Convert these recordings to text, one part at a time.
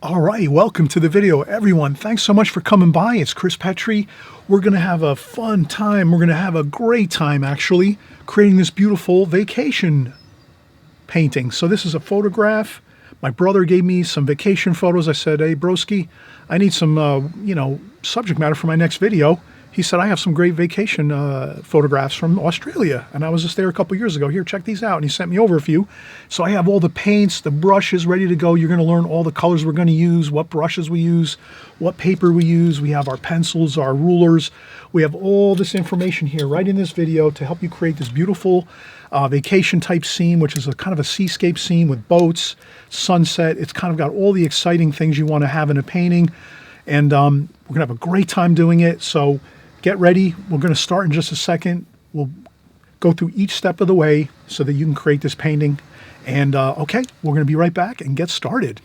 All right, welcome to the video, everyone. Thanks so much for coming by. It's Chris Petri. We're going to have a fun time. We're going to have a great time, actually, creating this beautiful vacation painting. So this is a photograph. My brother gave me some vacation photos. I said, hey, broski, I need some, subject matter for my next video. He said, I have some great vacation photographs from Australia. And I was just there a couple years ago. Here, check these out. And he sent me over a few. So I have all the paints, the brushes ready to go. You're going to learn all the colors we're going to use, what brushes we use, what paper we use. We have our pencils, our rulers. We have all this information here right in this video to help you create this beautiful vacation type scene, which is a kind of a seascape scene with boats, sunset. It's kind of got all the exciting things you want to have in a painting. And we're going to have a great time doing it. So get ready. We're going to start in just a second. We'll go through each step of the way so that you can create this painting. And okay, we're going to be right back and get started.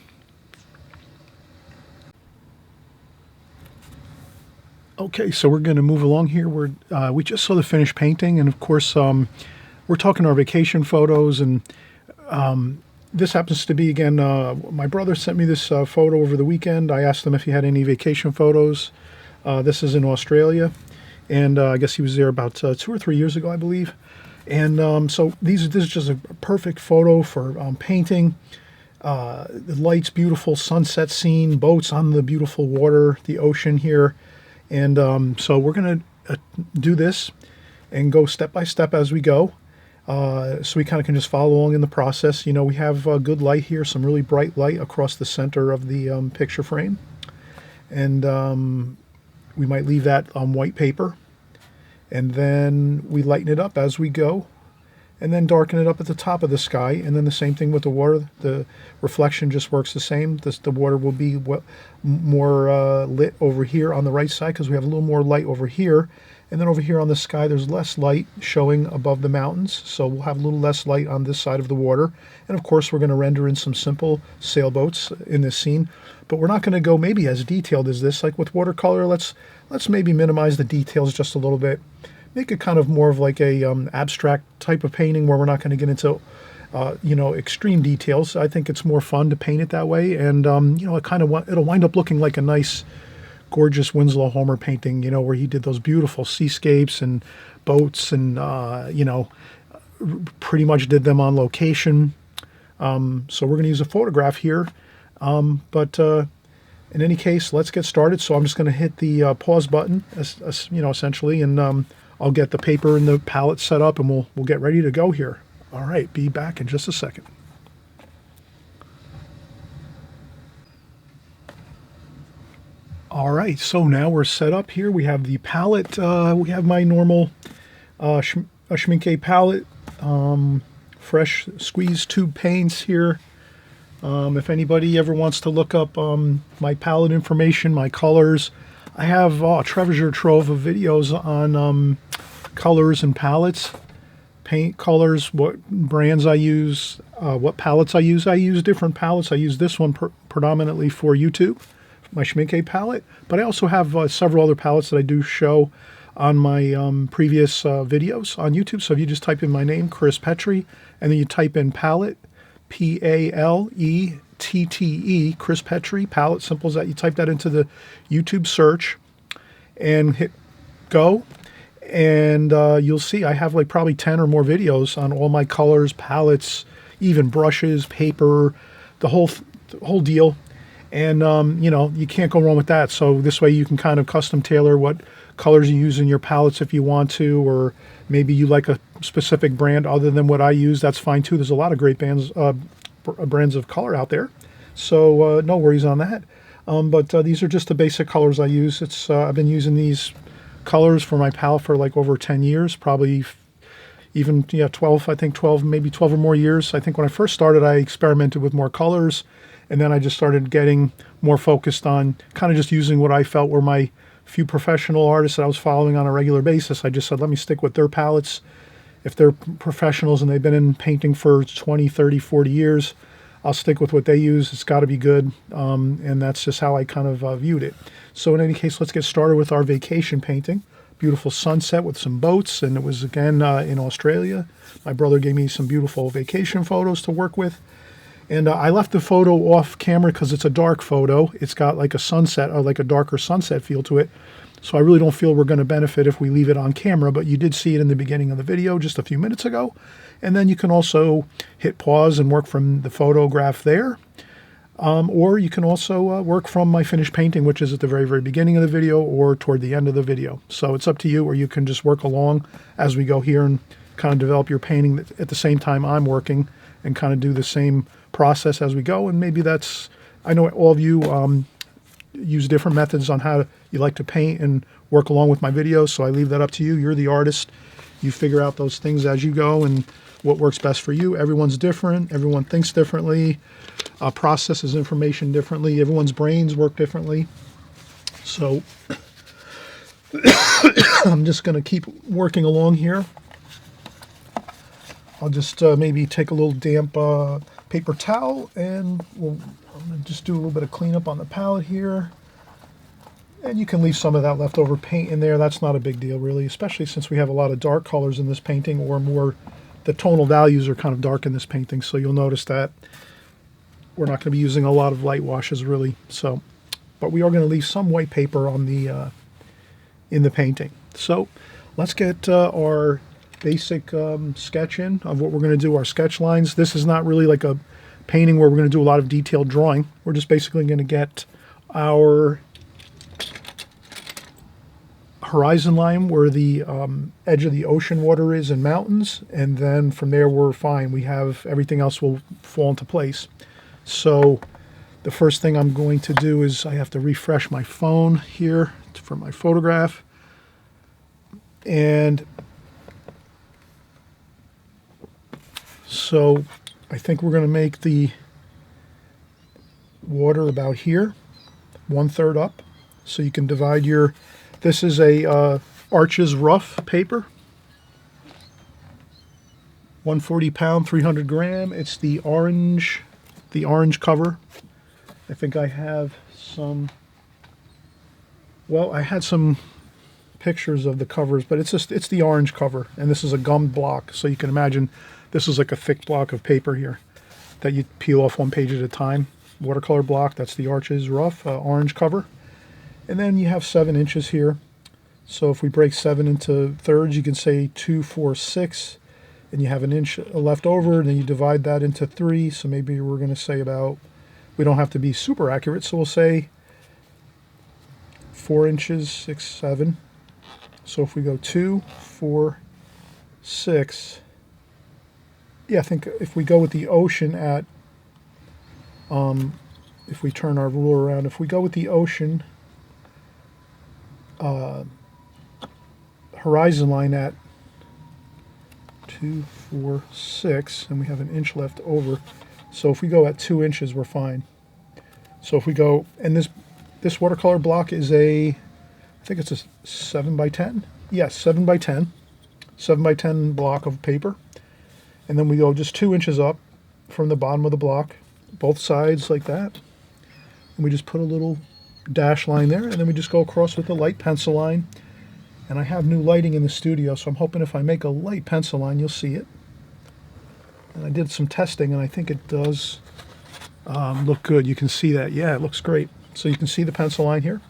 Okay, so we're going to move along here. We just saw the finished painting, and of course, we're talking our vacation photos. And this happens to be, again, my brother sent me this photo over the weekend. I asked him if he had any vacation photos. This is in Australia, and I guess he was there about 2 or 3 years ago, I believe. And so this is just a perfect photo for painting. The lights, beautiful sunset scene, boats on the beautiful water, the ocean here. And so we're going to do this and go step by step as we go. So we kind of can just follow along in the process. You know, we have good light here, some really bright light across the center of the picture frame. And we might leave that on white paper, and then we lighten it up as we go, and then darken it up at the top of the sky. And then the same thing with the water. The reflection just works the same. The water will be more lit over here on the right side because we have a little more light over here. And then over here on the sky, there's less light showing above the mountains. So we'll have a little less light on this side of the water. And of course, we're going to render in some simple sailboats in this scene. But we're not going to go maybe as detailed as this. Like with watercolor, let's maybe minimize the details just a little bit. Make it kind of more of like a abstract type of painting where we're not going to get into extreme details. I think it's more fun to paint it that way. And it'll wind up looking like a nice, gorgeous Winslow Homer painting, where he did those beautiful seascapes and boats and, pretty much did them on location. So we're going to use a photograph here. But in any case, let's get started. So I'm just going to hit the pause button, essentially, and I'll get the paper and the palette set up, and we'll get ready to go here. All right, be back in just a second. All right, so now we're set up here. We have the palette. We have my normal Schmincke palette, fresh squeeze tube paints here. If anybody ever wants to look up my palette information, my colors, I have a treasure trove of videos on colors and palettes, paint colors, what brands I use, what palettes I use. I use different palettes. I use this one predominantly for YouTube, my Schmincke palette, but I also have several other palettes that I do show on my previous videos on YouTube. So if you just type in my name, Chris Petri, and then you type in palette, P-A-L-E-T-T-E, Chris Petri, palette, simple as that. You type that into the YouTube search and hit go, and you'll see I have like probably 10 or more videos on all my colors, palettes, even brushes, paper, the whole deal. And, you can't go wrong with that. So this way you can kind of custom tailor what colors you use in your palettes if you want to, or maybe you like a specific brand other than what I use. That's fine too. There's a lot of great brands of color out there. So no worries on that. But these are just the basic colors I use. I've been using these colors for my palette for like over 10 years, probably even 12, I think 12, maybe 12 or more years. I think when I first started, I experimented with more colors. And then I just started getting more focused on kind of just using what I felt were my few professional artists that I was following on a regular basis. I just said, let me stick with their palettes. If they're professionals and they've been in painting for 20, 30, 40 years, I'll stick with what they use. It's got to be good. And that's just how I kind of viewed it. So in any case, let's get started with our vacation painting. Beautiful sunset with some boats. And it was, again, in Australia. My brother gave me some beautiful vacation photos to work with. And I left the photo off camera because it's a dark photo. It's got like a sunset or like a darker sunset feel to it. So I really don't feel we're going to benefit if we leave it on camera, but you did see it in the beginning of the video just a few minutes ago. And then you can also hit pause and work from the photograph there. Or you can also work from my finished painting, which is at the very, very beginning of the video or toward the end of the video. So it's up to you, or you can just work along as we go here and kind of develop your painting at the same time I'm working and kind of do the same process as we go. And maybe that's, I know all of you use different methods on how you like to paint and work along with my videos, so I leave that up to you. You're the artist. You figure out those things as you go and what works best for you. Everyone's different. Everyone thinks differently, processes information differently. Everyone's brains work differently. So I'm just going to keep working along here. I'll just maybe take a little damp paper towel and I'm going to just do a little bit of cleanup on the palette here. And you can leave some of that leftover paint in there. That's not a big deal, really, especially since we have a lot of dark colors in this painting, or more, the tonal values are kind of dark in this painting. So you'll notice that we're not going to be using a lot of light washes, really. So, but we are going to leave some white paper on the in the painting. So let's get our basic sketch in of what we're going to do, our sketch lines. This is not really like a painting where we're going to do a lot of detailed drawing. We're just basically going to get our horizon line where the edge of the ocean water is and mountains, and then from there we're fine. We have everything else will fall into place. So the first thing I'm going to do is I have to refresh my phone here for my photograph, and so I think we're going to make the water about here, 1/3 up, so you can divide your. This is a Arches rough paper, 140 pound, 300 gram. It's the orange cover. I think I have some. Well, I had some pictures of the covers, but it's the orange cover, and this is a gummed block. So you can imagine this is like a thick block of paper here that you peel off one page at a time. Watercolor block. That's the Arches rough orange cover. And then you have 7 inches here. So if we break 7 into thirds, you can say 2, 4, 6, and you have an inch left over, and then you divide that into 3. So maybe we're going to say about, we don't have to be super accurate, so we'll say 4 inches, 6, 7. So if we go 2, 4, 6, yeah, I think if we go with the ocean at, if we turn our ruler around, if we go with the ocean horizon line at 2, 4, 6, and we have an inch left over. So if we go at 2 inches, we're fine. So if we go, and this watercolor block is I think it's a 7 by 10. Yes, 7 by 10. 7 by 10 block of paper. And then we go just 2 inches up from the bottom of the block, both sides like that. And we just put a little dash line there, and then we just go across with a light pencil line. And I have new lighting in the studio, so I'm hoping if I make a light pencil line, you'll see it. And I did some testing, and I think it does look good. You can see that. Yeah, it looks great. So you can see the pencil line here.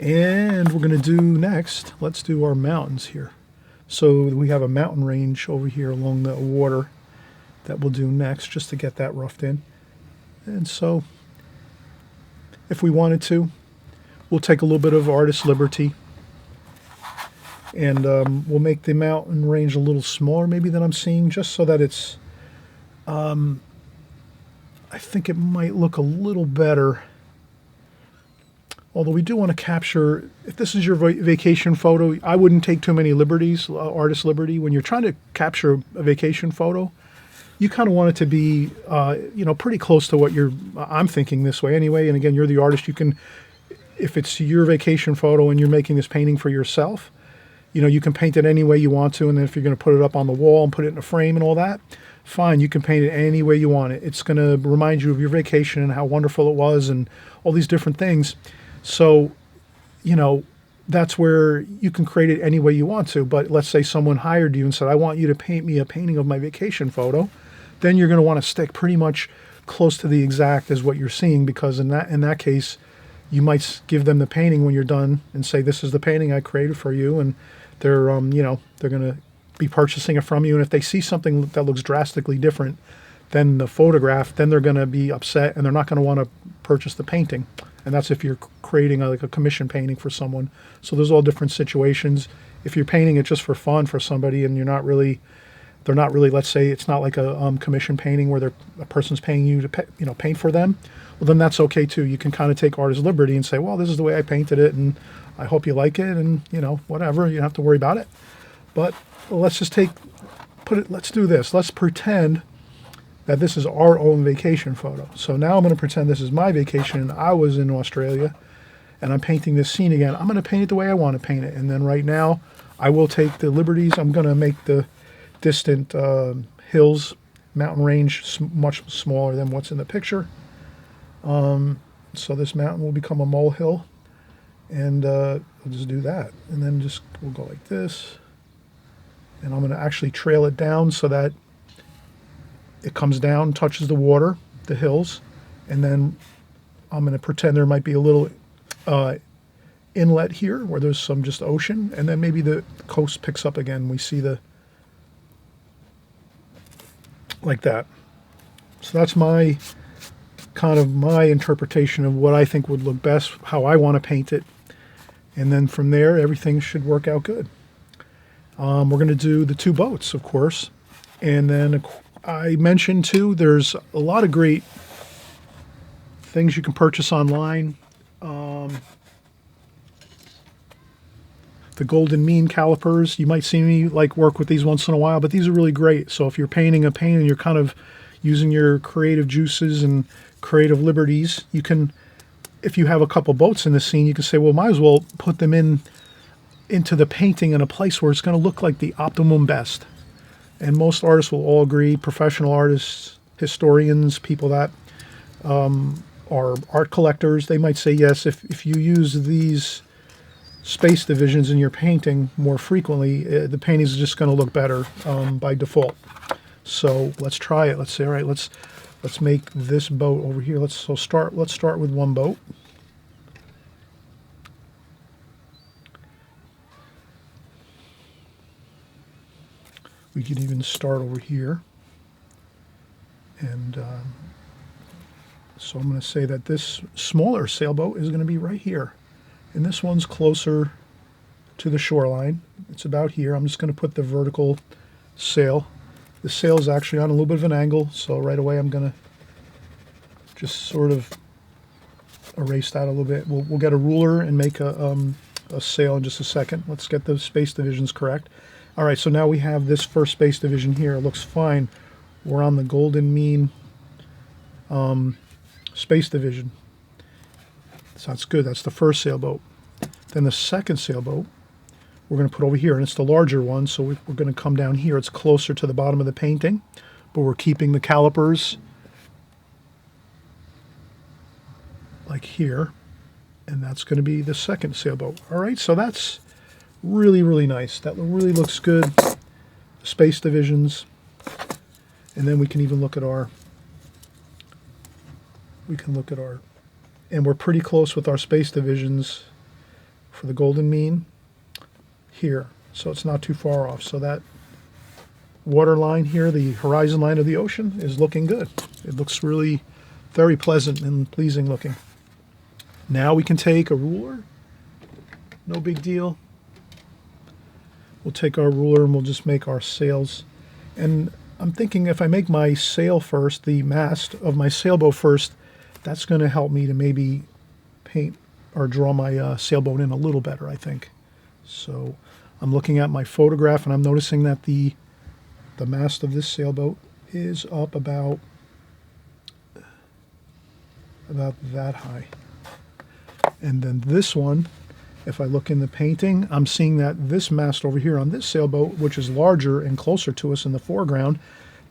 And we're going to do next, let's do our mountains here. So we have a mountain range over here along the water that we'll do next, just to get that roughed in. And so if we wanted to, we'll take a little bit of artist liberty, and we'll make the mountain range a little smaller maybe than I'm seeing, just so that it's, I think it might look a little better. Although we do want to capture, if this is your vacation photo, I wouldn't take too many liberties, artist liberty. When you're trying to capture a vacation photo, you kind of want it to be, pretty close to what I'm thinking this way anyway. And again, you're the artist. You can, if it's your vacation photo and you're making this painting for yourself, you can paint it any way you want to. And then if you're going to put it up on the wall and put it in a frame and all that, fine, you can paint it any way you want it. It's going to remind you of your vacation and how wonderful it was and all these different things. So, that's where you can create it any way you want to. But let's say someone hired you and said, I want you to paint me a painting of my vacation photo. then you're going to want to stick pretty much close to the exact as what you're seeing, because in that case, you might give them the painting when you're done and say, this is the painting I created for you, and they're they're going to be purchasing it from you, and if they see something that looks drastically different than the photograph, then they're going to be upset and they're not going to want to purchase the painting. And that's if you're creating like a commission painting for someone. So there's all different situations. If you're painting it just for fun for somebody and they're not really, let's say it's not like a commission painting where a person's paying you to paint for them, well, then that's okay too. You can kind of take artist liberty and say, well, this is the way I painted it, and I hope you like it, and whatever, you don't have to worry about it. But let's just let's do this. Let's pretend that this is our own vacation photo. So now I'm going to pretend this is my vacation and I was in Australia and I'm painting this scene again. I'm going to paint it the way I want to paint it. And then right now I will take the liberties. I'm going to make the distant hills, mountain range much smaller than what's in the picture. So this mountain will become a molehill, and we'll just do that. And then we'll go like this. And I'm going to actually trail it down so that it comes down, touches the water, the hills, and then I'm going to pretend there might be a little inlet here where there's some just ocean, and then maybe the coast picks up again. We see like that. So that's my interpretation of what I think would look best, how I want to paint it, and then from there everything should work out good. We're going to do the two boats, of course, and then I mentioned too, there's a lot of great things you can purchase online. The golden mean calipers, you might see me work with these once in a while, but these are really great. So if you're painting a painting, you're kind of using your creative juices and creative liberties, you can, if you have a couple boats in the scene, you can say, well, might as well put them into the painting in a place where it's going to look like the optimum best. And most artists will all agree, professional artists, historians, people that are art collectors, they might say, yes, if you use these space divisions in your painting more frequently, the painting is just going to look better by default. So let's try it. Let's say, all right, let's make this boat over here. Let's start with one boat. We can even start over here. And so I'm going to say that this smaller sailboat is going to be right here. And this one's closer to the shoreline. It's about here. I'm just going to put the vertical sail. The sail is actually on a little bit of an angle, so right away I'm going to just sort of erase that a little bit. We'll get a ruler and make a sail in just a second. Let's get the space divisions correct. All right, so now we have this first space division here. It looks fine. We're on the golden mean space division. So that's good. That's the first sailboat. Then the second sailboat we're going to put over here, and it's the larger one, so we're going to come down here. It's closer to the bottom of the painting, but we're keeping the calipers like here, and that's going to be the second sailboat. All right, so that's really, really nice. That really looks good. Space divisions, and then we can even look at our, and we're pretty close with our space divisions for the golden mean here, so it's not too far off. So that water line here, the horizon line of the ocean, is looking good. It looks really very pleasant and pleasing looking. Now we can take a ruler, no big deal. We'll take our ruler and we'll just make our sails. And I'm thinking if I make my sail first, the mast of my sailboat first, that's going to help me to maybe paint or draw my sailboat in a little better, I think. So I'm looking at my photograph and I'm noticing that the mast of this sailboat is up about that high. And then this one, if I look in the painting, I'm seeing that this mast over here on this sailboat, which is larger and closer to us in the foreground,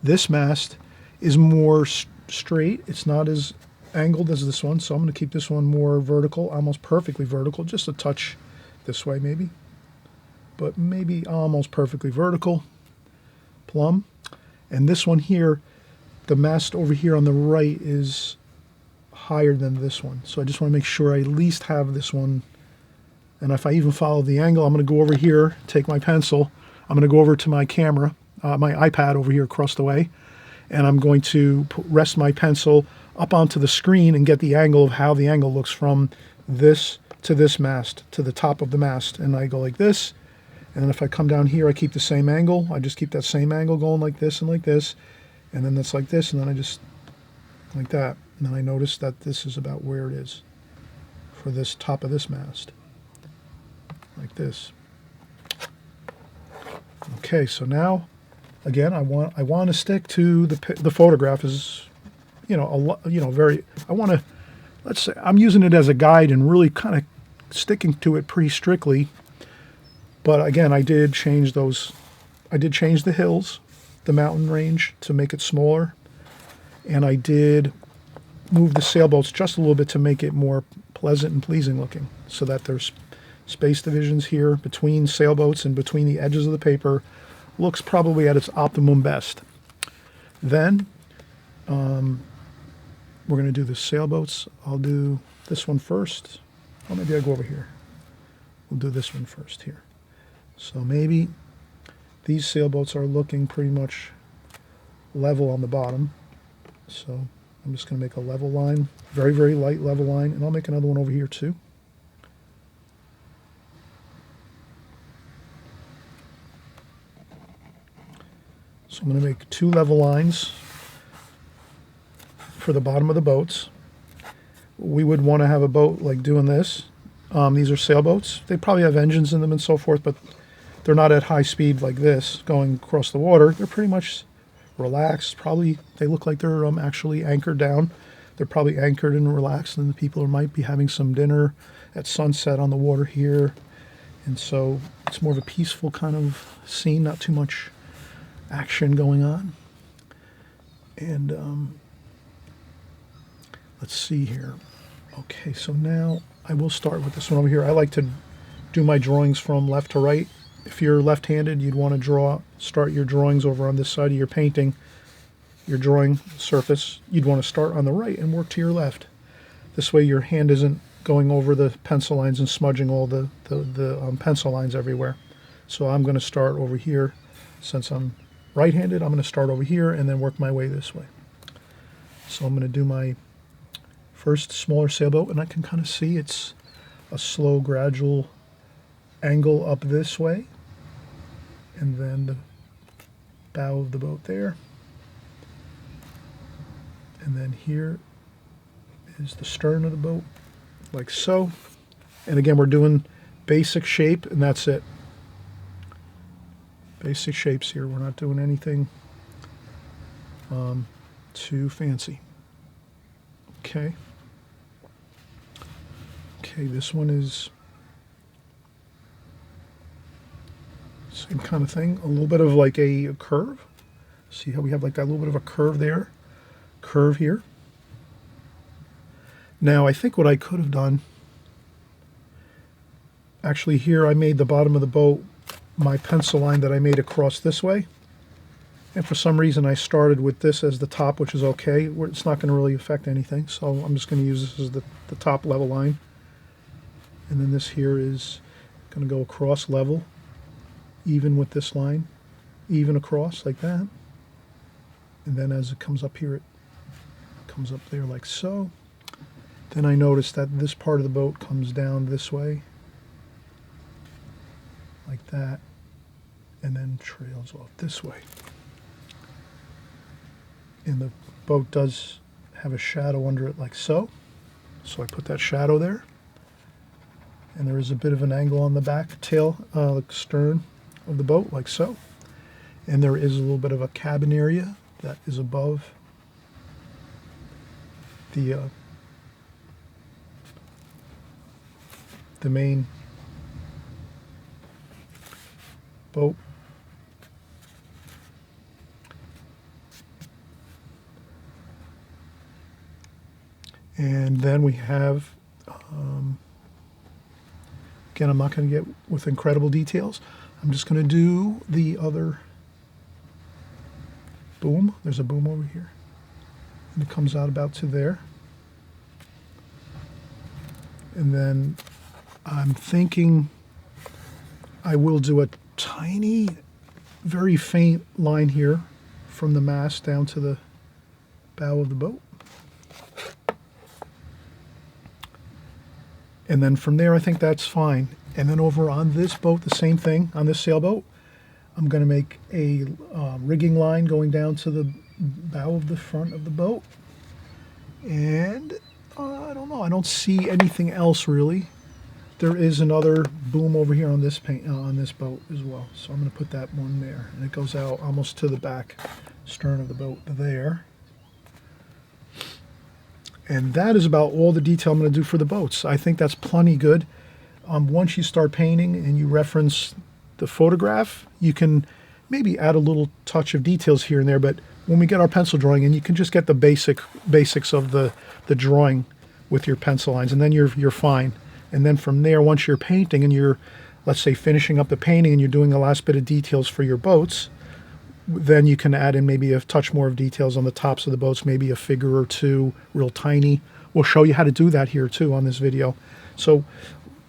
this mast is more straight. It's not as angled as this one, so I'm going to keep this one more vertical, almost perfectly vertical, just a touch this way maybe, but maybe almost perfectly vertical, plumb. And this one here, the mast over here on the right is higher than this one. So I just want to make sure I at least have this one. And if I even follow the angle, I'm going to go over here, take my pencil, I'm going to go over to my camera, my iPad over here across the way, and I'm going to rest my pencil up onto the screen and get the angle of how the angle looks from this to this mast, to the top of the mast. And I go like this, and then if I come down here, I keep the same angle. I just keep that same angle going like this and like this, and then that's like this, and then I just like that. And then I notice that this is about where it is for this top of this mast. Like this. Okay, so now, again, I want to stick to the photograph is, very. I want to, let's say, I'm using it as a guide and really kind of sticking to it pretty strictly. But again, I did change those. I did change the hills, the mountain range to make it smaller, and I did move the sailboats just a little bit to make it more pleasant and pleasing looking, so that there's space divisions here between sailboats and between the edges of the paper. Looks probably at its optimum best. Then we're going to do the sailboats. I'll do this one first. Oh, maybe I'll go over here. We'll do this one first here. So maybe these sailboats are looking pretty much level on the bottom. So I'm just going to make a level line, very, very light level line, and I'll make another one over here too. So I'm going to make 2 level lines for the bottom of the boats. We would want to have a boat like doing this. These are sailboats. They probably have engines in them and so forth, but they're not at high speed like this going across the water. They're pretty much relaxed. Probably they look like they're actually anchored down. They're probably anchored and relaxed, and the people might be having some dinner at sunset on the water here. And so it's more of a peaceful kind of scene, not too much action going on. And let's see here. Okay, so now I will start with this one over here. I like to do my drawings from left to right. If you're left-handed, you'd want to start your drawings over on this side of your painting, your drawing surface. You'd want to start on the right and work to your left. This way your hand isn't going over the pencil lines and smudging all the pencil lines everywhere. So I'm going to start over here. Since I'm right-handed, I'm going to start over here and then work my way this way. So I'm going to do my first smaller sailboat, and I can kind of see it's a slow, gradual angle up this way, and then the bow of the boat there, and then here is the stern of the boat, like so. And again, we're doing basic shape, and that's it. Basic shapes here. We're not doing anything too fancy. Okay. Okay, this one is same kind of thing. A little bit of like a curve. See how we have like that little bit of a curve there? Curve here. Now, I think what I could have done, actually here I made the bottom of the boat my pencil line that I made across this way. And for some reason I started with this as the top, which is okay. It's not going to really affect anything. So I'm just going to use this as the top level line. And then this here is going to go across level, even with this line, even across like that. And then as it comes up here, it comes up there like so. Then I notice that this part of the boat comes down this way, like that, and then trails off this way. And the boat does have a shadow under it like so. So I put that shadow there. And there is a bit of an angle on the back tail, the stern of the boat, like so. And there is a little bit of a cabin area that is above the main boat. And then we have, again, I'm not going to get with incredible details. I'm just going to do the other boom. There's a boom over here. And it comes out about to there. And then I'm thinking I will do a tiny, very faint line here from the mast down to the bow of the boat. And then from there, I think that's fine. And then over on this boat, the same thing, on this sailboat, I'm going to make a rigging line going down to the bow of the front of the boat. And I don't know, I don't see anything else really. There is another boom over here on this on this boat as well. So I'm going to put that one there. And it goes out almost to the back stern of the boat there. And that is about all the detail I'm going to do for the boats. I think that's plenty good. Once you start painting and you reference the photograph, you can maybe add a little touch of details here and there, but when we get our pencil drawing in, you can just get the basics of the drawing with your pencil lines, and then you're fine. And then from there, once you're painting and you're, let's say, finishing up the painting and you're doing the last bit of details for your boats, then you can add in maybe a touch more of details on the tops of the boats, maybe a figure or two, real tiny. We'll show you how to do that here too on this video. So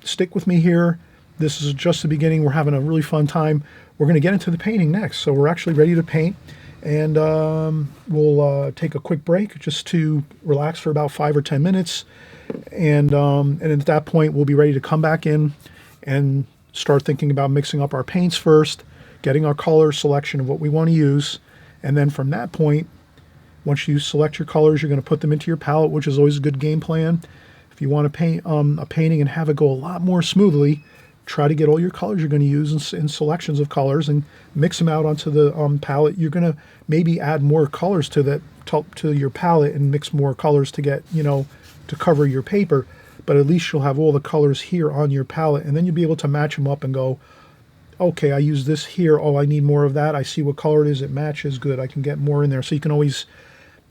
stick with me here. This is just the beginning. We're having a really fun time. We're going to get into the painting next. So we're actually ready to paint, and we'll take a quick break just to relax for about 5 or 10 minutes. And at that point, we'll be ready to come back in and start thinking about mixing up our paints first, getting our color selection of what we want to use. And then from that point, once you select your colors, you're going to put them into your palette, which is always a good game plan. If you want to paint a painting and have it go a lot more smoothly, try to get all your colors you're going to use in selections of colors and mix them out onto the palette. You're going to maybe add more colors to your palette and mix more colors to get, to cover your paper. But at least you'll have all the colors here on your palette, and then you'll be able to match them up and go, okay, I use this here. Oh, I need more of that. I see what color it is. It matches. Good. I can get more in there. So you can always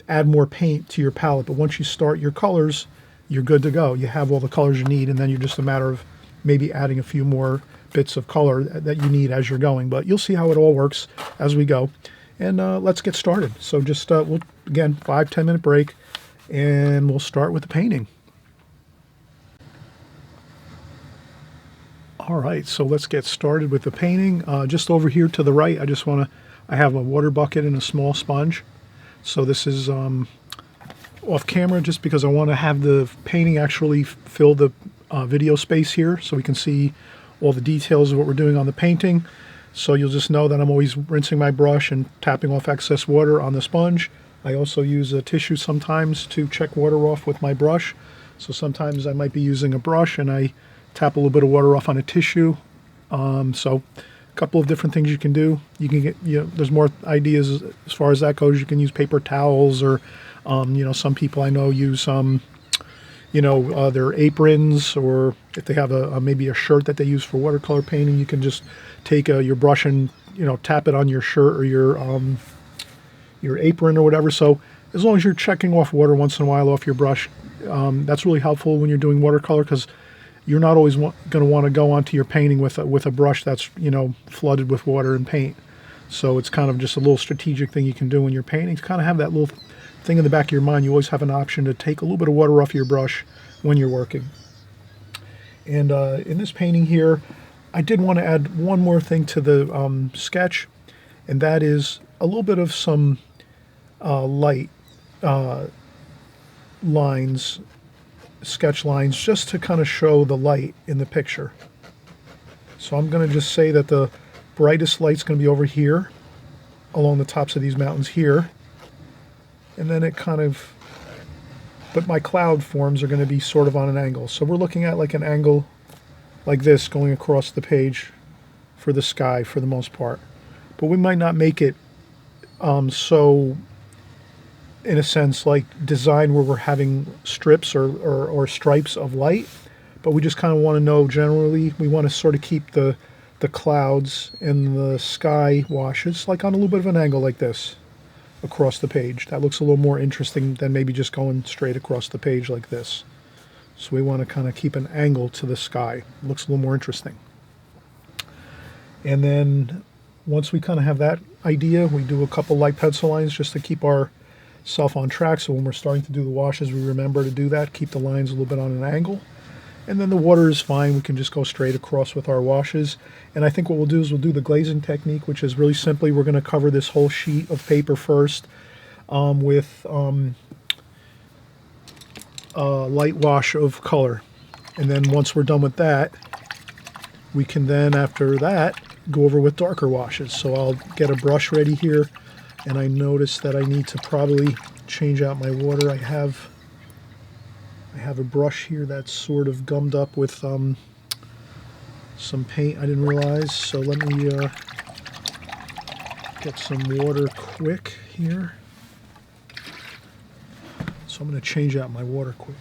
add more paint to your palette. But once you start your colors, you're good to go. You have all the colors you need, and then you're just a matter of maybe adding a few more bits of color that you need as you're going. But you'll see how it all works as we go. And let's get started. So just, we'll, again, 5-10 minute break, and we'll start with the painting. All right, so let's get started with the painting. Just over here to the right, I have a water bucket and a small sponge. So this is off camera just because I want to have the painting actually fill the video space here so we can see all the details of what we're doing on the painting. So you'll just know that I'm always rinsing my brush and tapping off excess water on the sponge. I also use a tissue sometimes to check water off with my brush. So sometimes I might be using a brush and I tap a little bit of water off on a tissue. So a couple of different things you can do. You can get, there's more ideas as far as that goes. You can use paper towels, or, some people I know use, their aprons, or if they have maybe a shirt that they use for watercolor painting, you can just take your brush and, tap it on your shirt or your apron or whatever. So as long as you're checking off water once in a while off your brush, that's really helpful when you're doing watercolor, because you're not always going to want to go onto your painting with a brush that's, flooded with water and paint. So it's kind of just a little strategic thing you can do when you're painting. To kind of have that little thing in the back of your mind. You always have an option to take a little bit of water off your brush when you're working. And in this painting here, I did want to add one more thing to the sketch, and that is a little bit of some light lines, sketch lines, just to kind of show the light in the picture. So I'm going to just say that the brightest light's going to be over here along the tops of these mountains here, and then but my cloud forms are going to be sort of on an angle. So we're looking at like an angle like this going across the page for the sky for the most part, but we might not make it so, in a sense, like design where we're having strips or stripes of light, but we just kind of want to know generally, we want to sort of keep the clouds and the sky washes like on a little bit of an angle like this across the page. That looks a little more interesting than maybe just going straight across the page like this. So we want to kind of keep an angle to the sky. It looks a little more interesting. And then once we kind of have that idea, we do a couple light pencil lines just to keep our self on track, so when we're starting to do the washes, we remember to do that, keep the lines a little bit on an angle. And then the water is fine. We can just go straight across with our washes. And I think what we'll do is we'll do the glazing technique, which is really simply we're going to cover this whole sheet of paper first with light wash of color. And then once we're done with that, we can then, after that, go over with darker washes. So I'll get a brush ready here, and I notice that I need to probably change out my water. I have a brush here that's sort of gummed up with some paint I didn't realize. So let me get some water quick here. So I'm going to change out my water quick.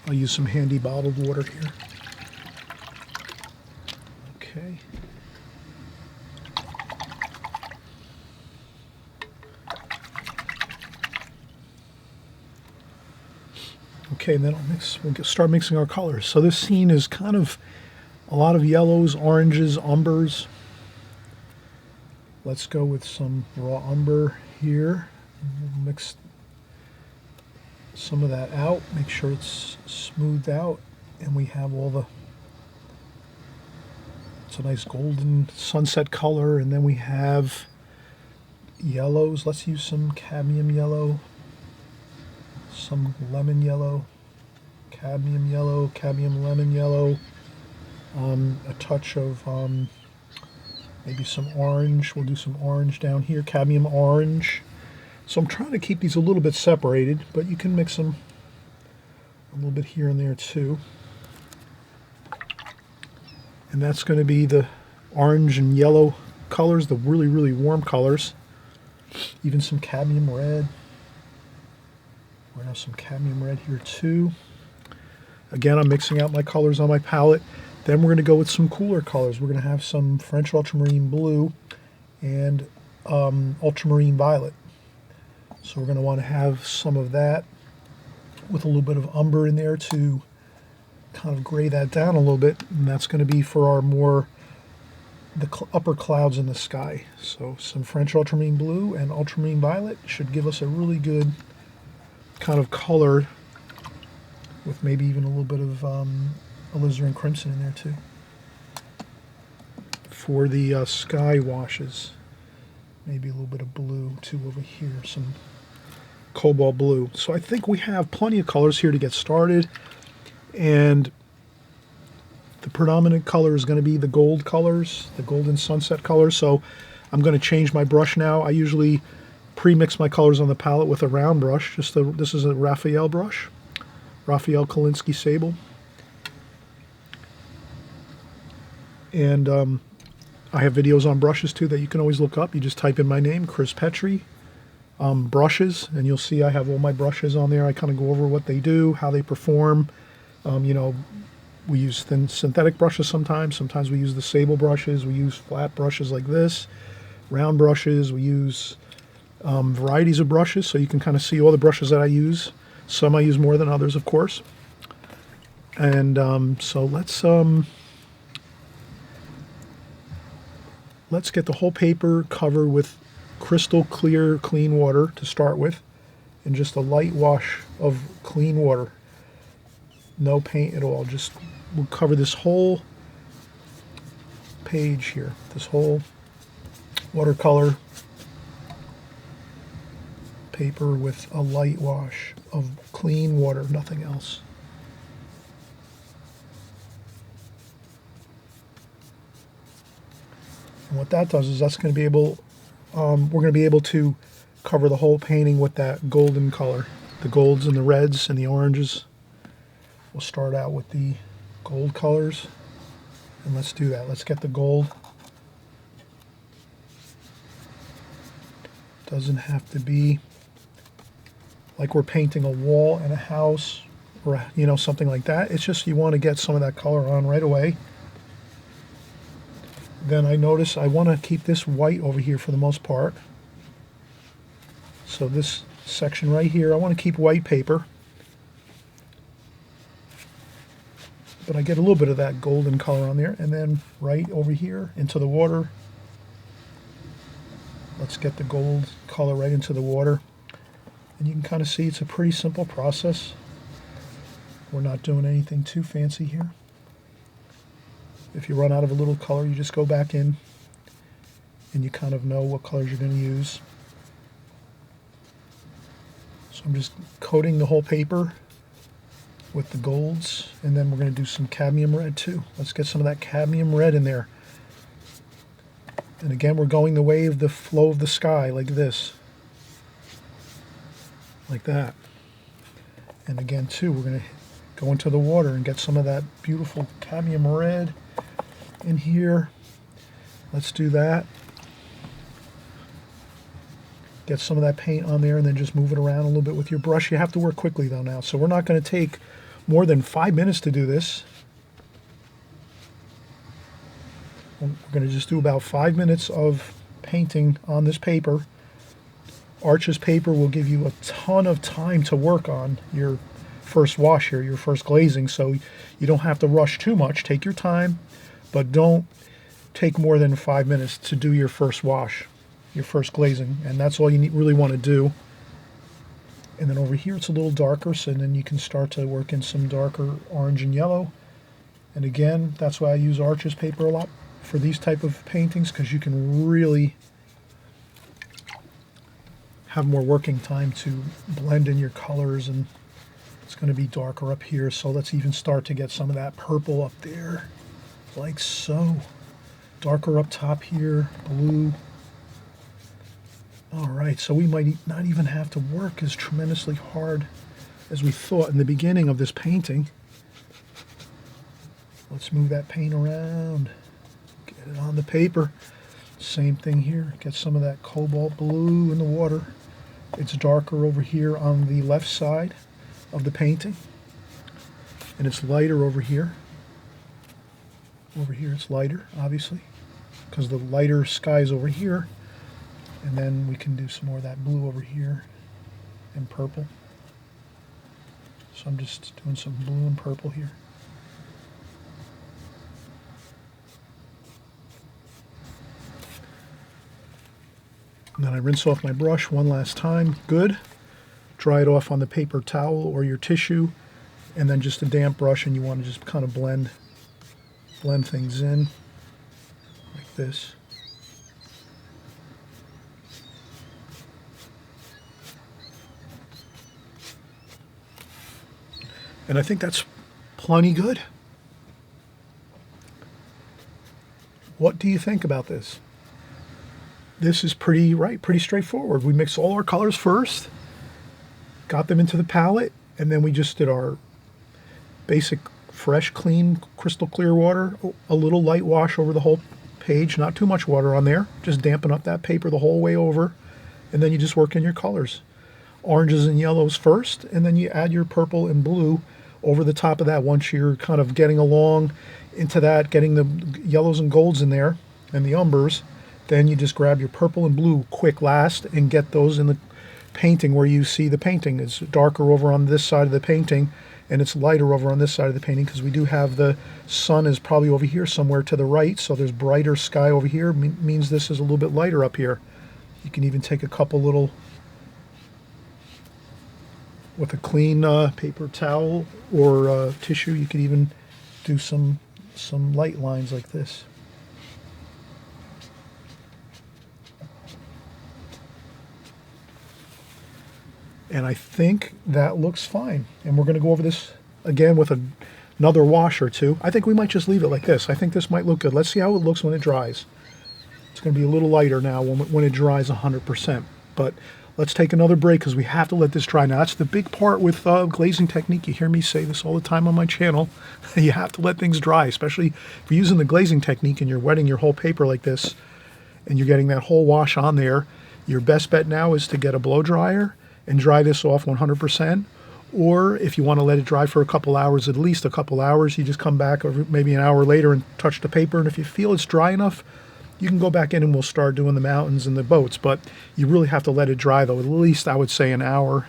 I'll use some handy bottled water here. Okay. Okay, and then we'll start mixing our colors. So this scene is kind of a lot of yellows, oranges, umbers. Let's go with some raw umber here. We'll mix some of that out, make sure it's smoothed out, and we have it's a nice golden sunset color. And then we have yellows. Let's use some cadmium yellow, some lemon yellow, cadmium lemon yellow, a touch of maybe some orange. We'll do some orange down here, cadmium orange. So I'm trying to keep these a little bit separated, but you can mix them a little bit here and there too. And that's going to be the orange and yellow colors, the really, really warm colors. Even some cadmium red. We're going to have some cadmium red here too. Again, I'm mixing out my colors on my palette. Then we're going to go with some cooler colors. We're going to have some French ultramarine blue and ultramarine violet. So we're going to want to have some of that with a little bit of umber in there to kind of gray that down a little bit. And that's going to be for our the upper clouds in the sky. So some French ultramarine blue and ultramarine violet should give us a really good kind of color with maybe even a little bit of alizarin crimson in there too. For the sky washes, maybe a little bit of blue too over here, some cobalt blue. So I think we have plenty of colors here to get started, and the predominant color is going to be the gold colors, the golden sunset colors. So I'm going to change my brush now. I usually pre-mix my colors on the palette with a round brush. This is a Raphael brush, Raphael Kolinsky Sable. And I have videos on brushes too that you can always look up. You just type in my name, Chris Petri, brushes, and you'll see I have all my brushes on there. I kind of go over what they do, how they perform. We use synthetic brushes sometimes. Sometimes we use the sable brushes. We use flat brushes like this, round brushes. We use varieties of brushes, so you can kind of see all the brushes that I use. Some I use more than others, of course. And so let's get the whole paper covered with crystal clear, clean water to start with, and just a light wash of clean water. No paint at all. Just we'll cover this whole page here, this whole watercolor paper with a light wash of clean water, nothing else. And what that does is that's going to be able, we're going to be able to cover the whole painting with that golden color, the golds and the reds and the oranges. We'll start out with the gold colors, and let's do that. Let's get the gold. Doesn't have to be like we're painting a wall in a house or something like that. It's just you want to get some of that color on right away. Then I notice I want to keep this white over here for the most part. So this section right here, I want to keep white paper. but I get a little bit of that golden color on there. And then right over here into the water, let's get the gold color right into the water. And you can kind of see it's a pretty simple process. We're not doing anything too fancy here. If you run out of a little color, you just go back in and you kind of know what colors you're going to use. So I'm just coating the whole paper with the golds, and then we're going to do some cadmium red too. Let's get some of that cadmium red in there. And again, we're going the way of the flow of the sky, like this. Like that. And again too, we're going to go into the water and get some of that beautiful cadmium red in here. Let's do that. Get some of that paint on there and then just move it around a little bit with your brush. You have to work quickly though now, so we're not going to take more than 5 minutes to do this. We're going to just do about 5 minutes of painting on this paper. Arches paper will give you a ton of time to work on your first wash here, your first glazing, so you don't have to rush too much. Take your time, but don't take more than 5 minutes to do your first wash, your first glazing, and that's all you really want to do. And then over here it's a little darker, so then you can start to work in some darker orange and yellow. And again, that's why I use Arches paper a lot for these type of paintings, because you can really have more working time to blend in your colors. And it's going to be darker up here, so let's even start to get some of that purple up there, like so. Darker up top here, blue. All right, so we might not even have to work as tremendously hard as we thought in the beginning of this painting. Let's move that paint around, get it on the paper. Same thing here, get some of that cobalt blue in the water. It's darker over here on the left side of the painting, and it's lighter over here. Over here it's lighter, obviously, because the lighter sky is over here. And then we can do some more of that blue over here and purple. So I'm just doing some blue and purple here. And then I rinse off my brush one last time. Good. Dry it off on the paper towel or your tissue, and then just a damp brush, and you want to just kind of blend things in like this. And I think that's plenty good. What do you think about this? This is pretty straightforward. We mixed all our colors first, got them into the palette, and then we just did our basic, fresh, clean, crystal clear water, a little light wash over the whole page, not too much water on there, just dampen up that paper the whole way over, and then you just work in your colors. Oranges and yellows first, and then you add your purple and blue over the top of that. Once you're kind of getting along into that, getting the yellows and golds in there and the umbers, then you just grab your purple and blue quick last and get those in the painting where you see the painting. It's darker over on this side of the painting and it's lighter over on this side of the painting, because we do have the sun is probably over here somewhere to the right, so there's brighter sky over here, means this is a little bit lighter up here. You can even take a couple little, with a clean paper towel or tissue, you could even do some light lines like this. And I think that looks fine. And we're going to go over this again with another wash or two. I think we might just leave it like this. I think this might look good. Let's see how it looks when it dries. It's going to be a little lighter now when it dries 100%. But let's take another break because we have to let this dry. Now, that's the big part with glazing technique. You hear me say this all the time on my channel. You have to let things dry, especially if you're using the glazing technique and you're wetting your whole paper like this and you're getting that whole wash on there. Your best bet now is to get a blow dryer and dry this off 100%. Or if you want to let it dry for a couple hours, at least a couple hours, you just come back maybe an hour later and touch the paper. And if you feel it's dry enough, you can go back in and we'll start doing the mountains and the boats. But you really have to let it dry, though, at least I would say an hour.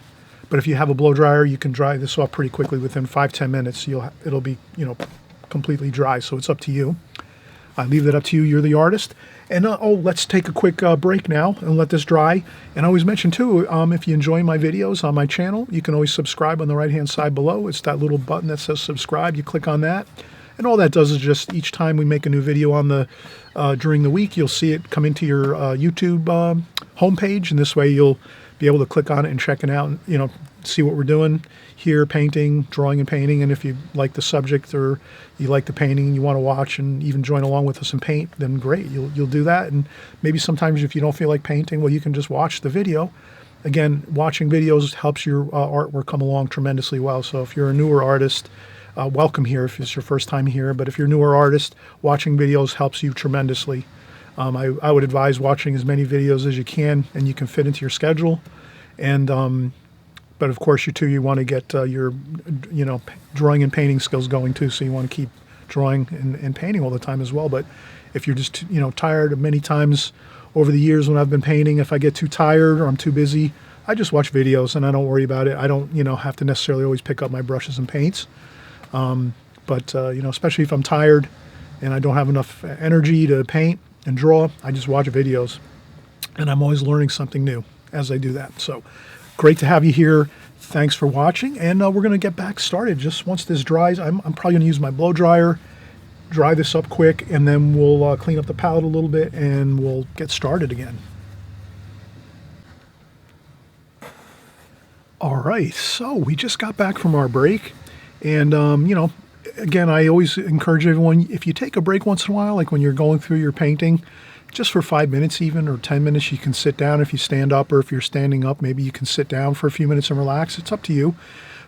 But if you have a blow dryer, you can dry this off pretty quickly within 5-10 minutes. It'll be, completely dry, so it's up to you. I leave that up to you. You're the artist. And let's take a quick break now and let this dry. And I always mention too, if you enjoy my videos on my channel, you can always subscribe on the right-hand side below. It's that little button that says subscribe. You click on that. And all that does is just each time we make a new video on the during the week, you'll see it come into your YouTube homepage. And this way you'll be able to click on it and check it out and, you know, see what we're doing here, painting, drawing and painting. And if you like the subject or you like the painting and you want to watch and even join along with us and paint, then great, you'll do that. And maybe sometimes if you don't feel like painting, well, you can just watch the video. Again, watching videos helps your artwork come along tremendously well. So if you're a newer artist, welcome here if it's your first time here. But if you're a newer artist, watching videos helps you tremendously. I would advise watching as many videos as you can and you can fit into your schedule. And but of course, you want to get your, you know, drawing and painting skills going too. So you want to keep drawing and painting all the time as well. But if you're just, you know, tired, many times over the years when I've been painting, if I get too tired or I'm too busy, I just watch videos and I don't worry about it. I don't, you know, have to necessarily always pick up my brushes and paints. But you know, especially if I'm tired and I don't have enough energy to paint and draw, I just watch videos. And I'm always learning something new as I do that. So great to have you here. Thanks for watching. And we're going to get back started. Just once this dries, I'm probably going to use my blow dryer, dry this up quick, and then we'll clean up the palette a little bit and we'll get started again. All right, so we just got back from our break. And, you know, again, I always encourage everyone, if you take a break once in a while, like when you're going through your painting, just for 5 minutes even, or 10 minutes, you can sit down. If you stand up, or if you're standing up, maybe you can sit down for a few minutes and relax. It's up to you.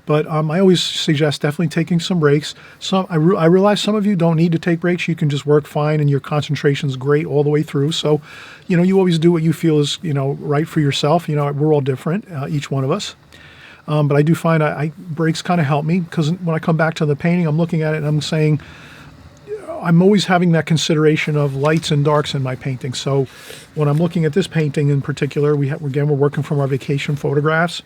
But I always suggest definitely taking some breaks. I realize some of you don't need to take breaks. You can just work fine and your concentration's great all the way through. So, you know, you always do what you feel is, you know, right for yourself. You know, we're all different, each one of us. But I do find breaks kind of help me, because when I come back to the painting, I'm looking at it and I'm saying, I'm always having that consideration of lights and darks in my painting. So when I'm looking at this painting in particular, we're working from our vacation photographs.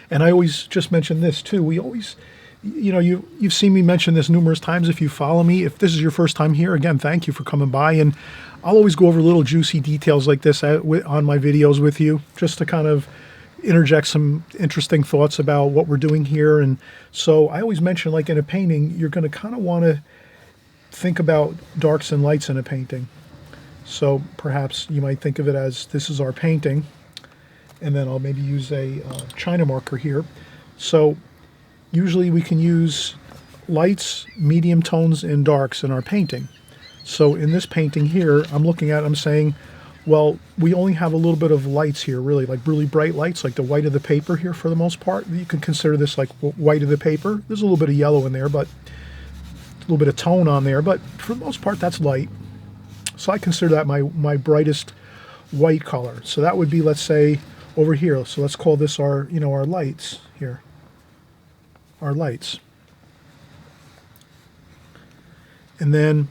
And I always just mention this too. We always, you know, you've seen me mention this numerous times if you follow me. If this is your first time here, again, thank you for coming by. And I'll always go over little juicy details like this on my videos with you, just to kind of interject some interesting thoughts about what we're doing here. And so I always mention, like in a painting, you're going to kind of want to think about darks and lights in a painting. So perhaps you might think of it as, this is our painting, and then I'll maybe use a China marker here. So usually we can use lights, medium tones, and darks in our painting. So in this painting here, I'm looking at it, I'm saying, well, we only have a little bit of lights here, really, like really bright lights, like the white of the paper here for the most part. You can consider this like white of the paper. There's a little bit of yellow in there, but a little bit of tone on there, but for the most part, that's light. So I consider that my brightest white color. So that would be, let's say, over here. So let's call this our, you know, our lights here. Our lights. And then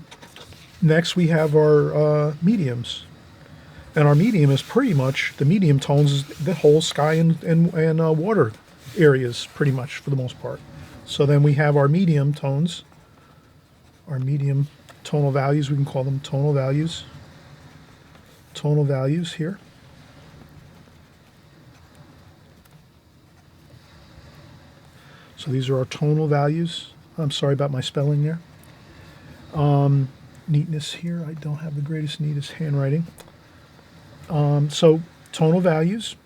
next we have our mediums. And our medium is pretty much, the medium tones is the whole sky and water areas, pretty much, for the most part. So then we have our medium tones, our medium tonal values, we can call them tonal values. Tonal values here. So these are our tonal values. I'm sorry about my spelling there. Neatness here, I don't have the neatest handwriting. So tonal values,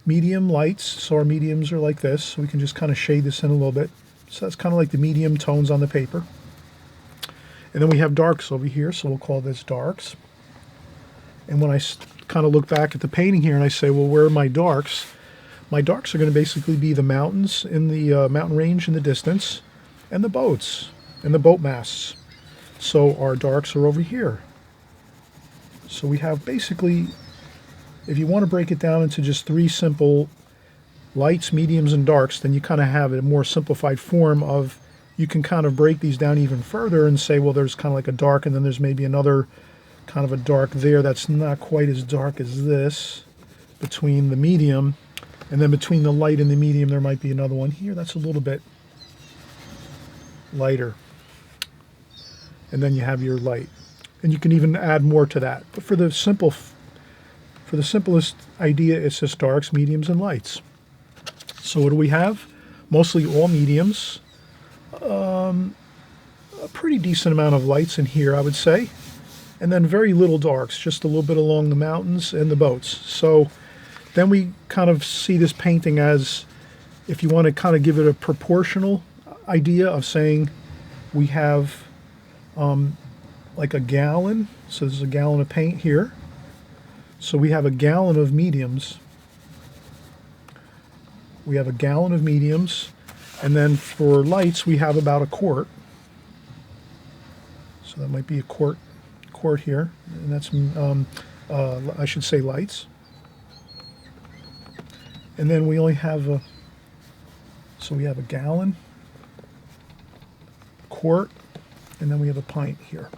medium lights, so our mediums are like this, so we can just kind of shade this in a little bit. So that's kind of like the medium tones on the paper. And then we have darks over here, so we'll call this darks. And when I kind of look back at the painting here and I say, well, where are my darks? My darks are going to basically be the mountains in the mountain range in the distance, and the boats, and the boat masts. So our darks are over here. So we have basically, if you want to break it down into just 3 simple lights, mediums, and darks, then you kind of have a more simplified form of, you can kind of break these down even further and say, well, there's kind of like a dark, and then there's maybe another kind of a dark there that's not quite as dark as this between the medium, and then between the light and the medium there might be another one here that's a little bit lighter. and then you have your light. And you can even add more to that. But for the simplest idea, it's just darks, mediums, and lights. So what do we have? Mostly all mediums. A pretty decent amount of lights in here, I would say. And then very little darks, just a little bit along the mountains and the boats. So then we kind of see this painting as, if you want to kind of give it a proportional idea of saying we have like a gallon. So there's a gallon of paint here. So we have a gallon of mediums. We have a gallon of mediums. And then for lights, we have about a quart. So that might be a quart here. And that's, I should say, lights. And then we only have so we have a gallon, quart, and then we have a pint here.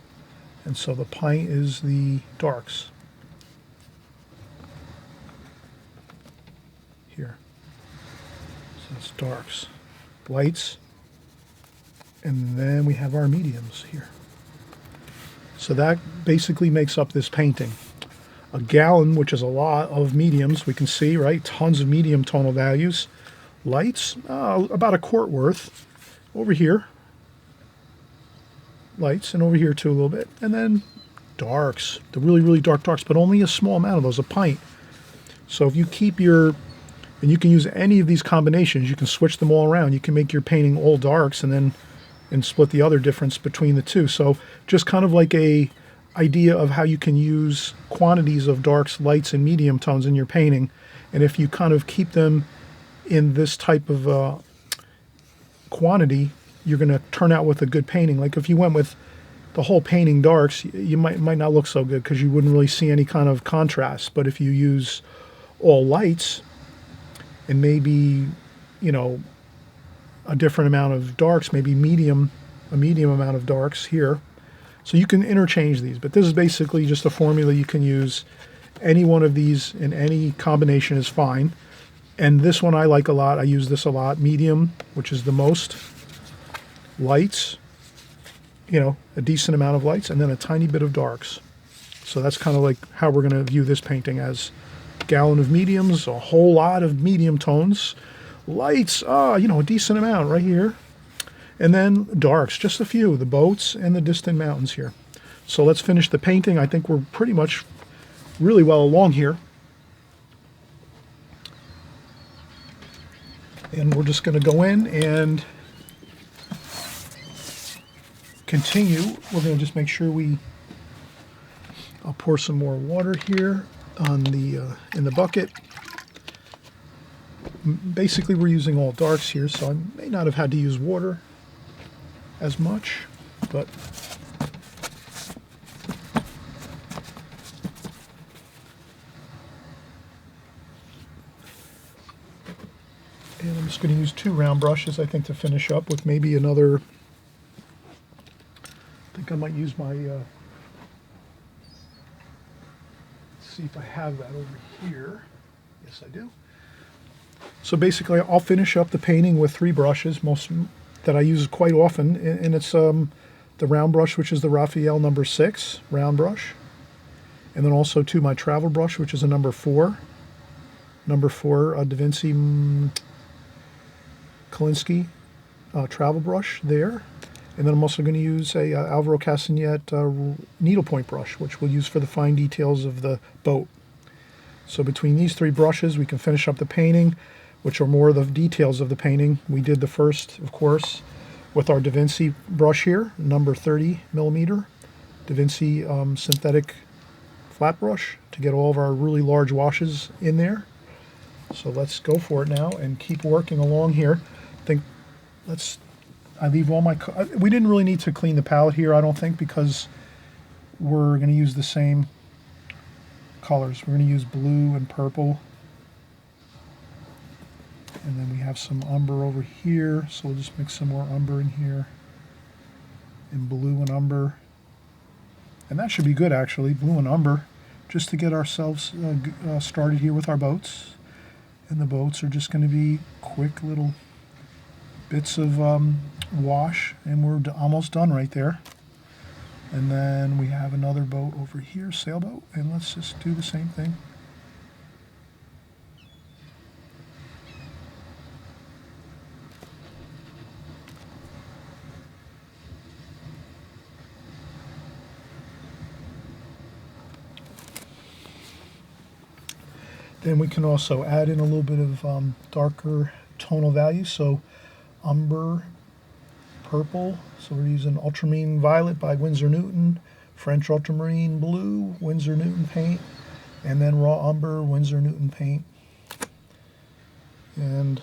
And so the pint is the darks. Here. So it's darks. Lights. And then we have our mediums here. So that basically makes up this painting. A gallon, which is a lot of mediums, we can see, right? Tons of medium tonal values. Lights, about a quart worth. Over here, lights, and over here too a little bit. And then darks, the really, really dark darks, but only a small amount of those, a pint. So if you keep and you can use any of these combinations, you can switch them all around. You can make your painting all darks and split the other difference between the two. So just kind of like a idea of how you can use quantities of darks, lights, and medium tones in your painting. And if you kind of keep them in this type of quantity, you're going to turn out with a good painting. Like if you went with the whole painting darks, you might not look so good because you wouldn't really see any kind of contrast. But if you use all lights and maybe, a different amount of darks, maybe a medium amount of darks here. So you can interchange these, but this is basically just a formula you can use. Any one of these in any combination is fine. And this one I like a lot. I use this a lot. Medium, which is the most. Lights, a decent amount of lights, and then a tiny bit of darks. So that's kind of like how we're going to view this painting, as a gallon of mediums, a whole lot of medium tones. Lights, a decent amount right here. And then darks, just a few, the boats and the distant mountains here. So let's finish the painting. I think we're pretty much really well along here. And we're just going to go in and continue. We're going to just make sure I'll pour some more water here on in the bucket. Basically, we're using all darks here, so I may not have had to use water as much, but and I'm just going to use 2 round brushes, I think, to finish up with maybe another. I think I might use my let's see if I have that over here. Yes, I do. So basically, I'll finish up the painting with 3 brushes, most that I use quite often, and it's the round brush, which is the Raphael number 6 round brush, and then also my travel brush, which is a number 4 Da Vinci Kolinsky travel brush there, and then I'm also going to use a Alvaro Castanet needlepoint brush, which we'll use for the fine details of the boat. So between these 3 brushes, we can finish up the painting, which are more of the details of the painting. We did the first, of course, with our Da Vinci brush here, number 30 millimeter Da Vinci synthetic flat brush, to get all of our really large washes in there. So let's go for it now and keep working along here. I leave all my, we didn't really need to clean the palette here, I don't think, because we're going to use the same colors. We're going to use blue and purple. And then we have some umber over here, so we'll just mix some more umber in here. And blue and umber. And that should be good, actually, blue and umber, just to get ourselves started here with our boats. And the boats are just going to be quick little bits of wash, and we're almost done right there. And then we have another boat over here, sailboat, and let's just do the same thing. Then we can also add in a little bit of darker tonal value. So umber, purple. So we're using ultramarine violet by Winsor Newton, French ultramarine blue, Winsor Newton paint, and then raw umber, Winsor Newton paint. And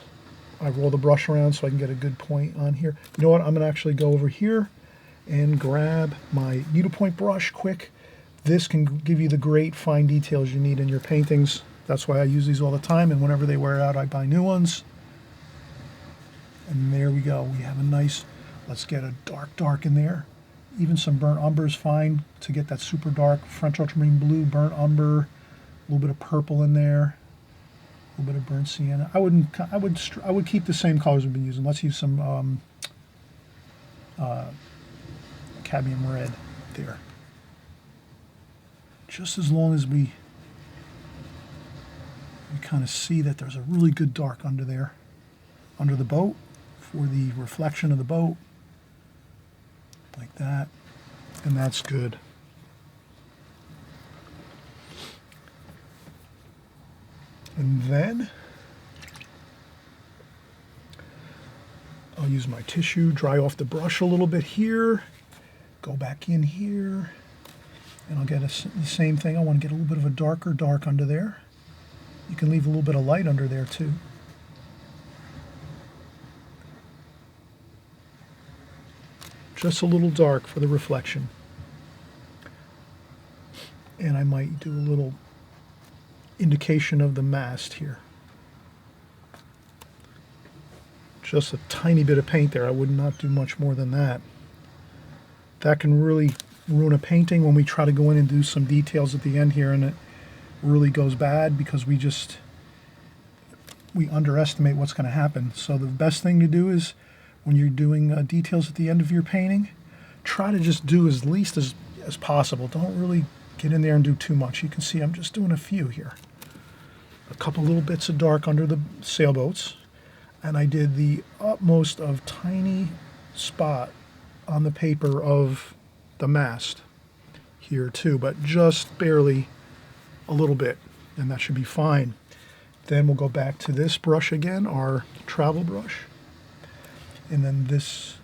I roll the brush around so I can get a good point on here. You know what? I'm gonna actually go over here and grab my needlepoint brush quick. This can give you the great fine details you need in your paintings. That's why I use these all the time, and whenever they wear out, I buy new ones. And there we go. We have a nice, let's get a dark in there. Even some burnt umber is fine to get that super dark French ultramarine blue, burnt umber, a little bit of purple in there, a little bit of burnt sienna. I would keep the same colors we've been using. Let's use some cadmium red there. Just as long as we kind of see that there's a really good dark under there, under the boat, for the reflection of the boat, like that, and that's good. And then I'll use my tissue, dry off the brush a little bit here, go back in here, and I'll get the same thing. I want to get a little bit of a darker dark under there. You can leave a little bit of light under there too. Just a little dark for the reflection. And I might do a little indication of the mast here. Just a tiny bit of paint there. I would not do much more than that. That can really ruin a painting when we try to go in and do some details at the end here, and it really goes bad because we underestimate what's going to happen. So the best thing to do is, when you're doing details at the end of your painting, try to just do as least as possible. Don't really get in there and do too much. You can see I'm just doing a few here. A couple little bits of dark under the sailboats, and I did the utmost of tiny spot on the paper of the mast here too, but just barely a little bit, and that should be fine. Then we'll go back to this brush again, our travel brush, and then this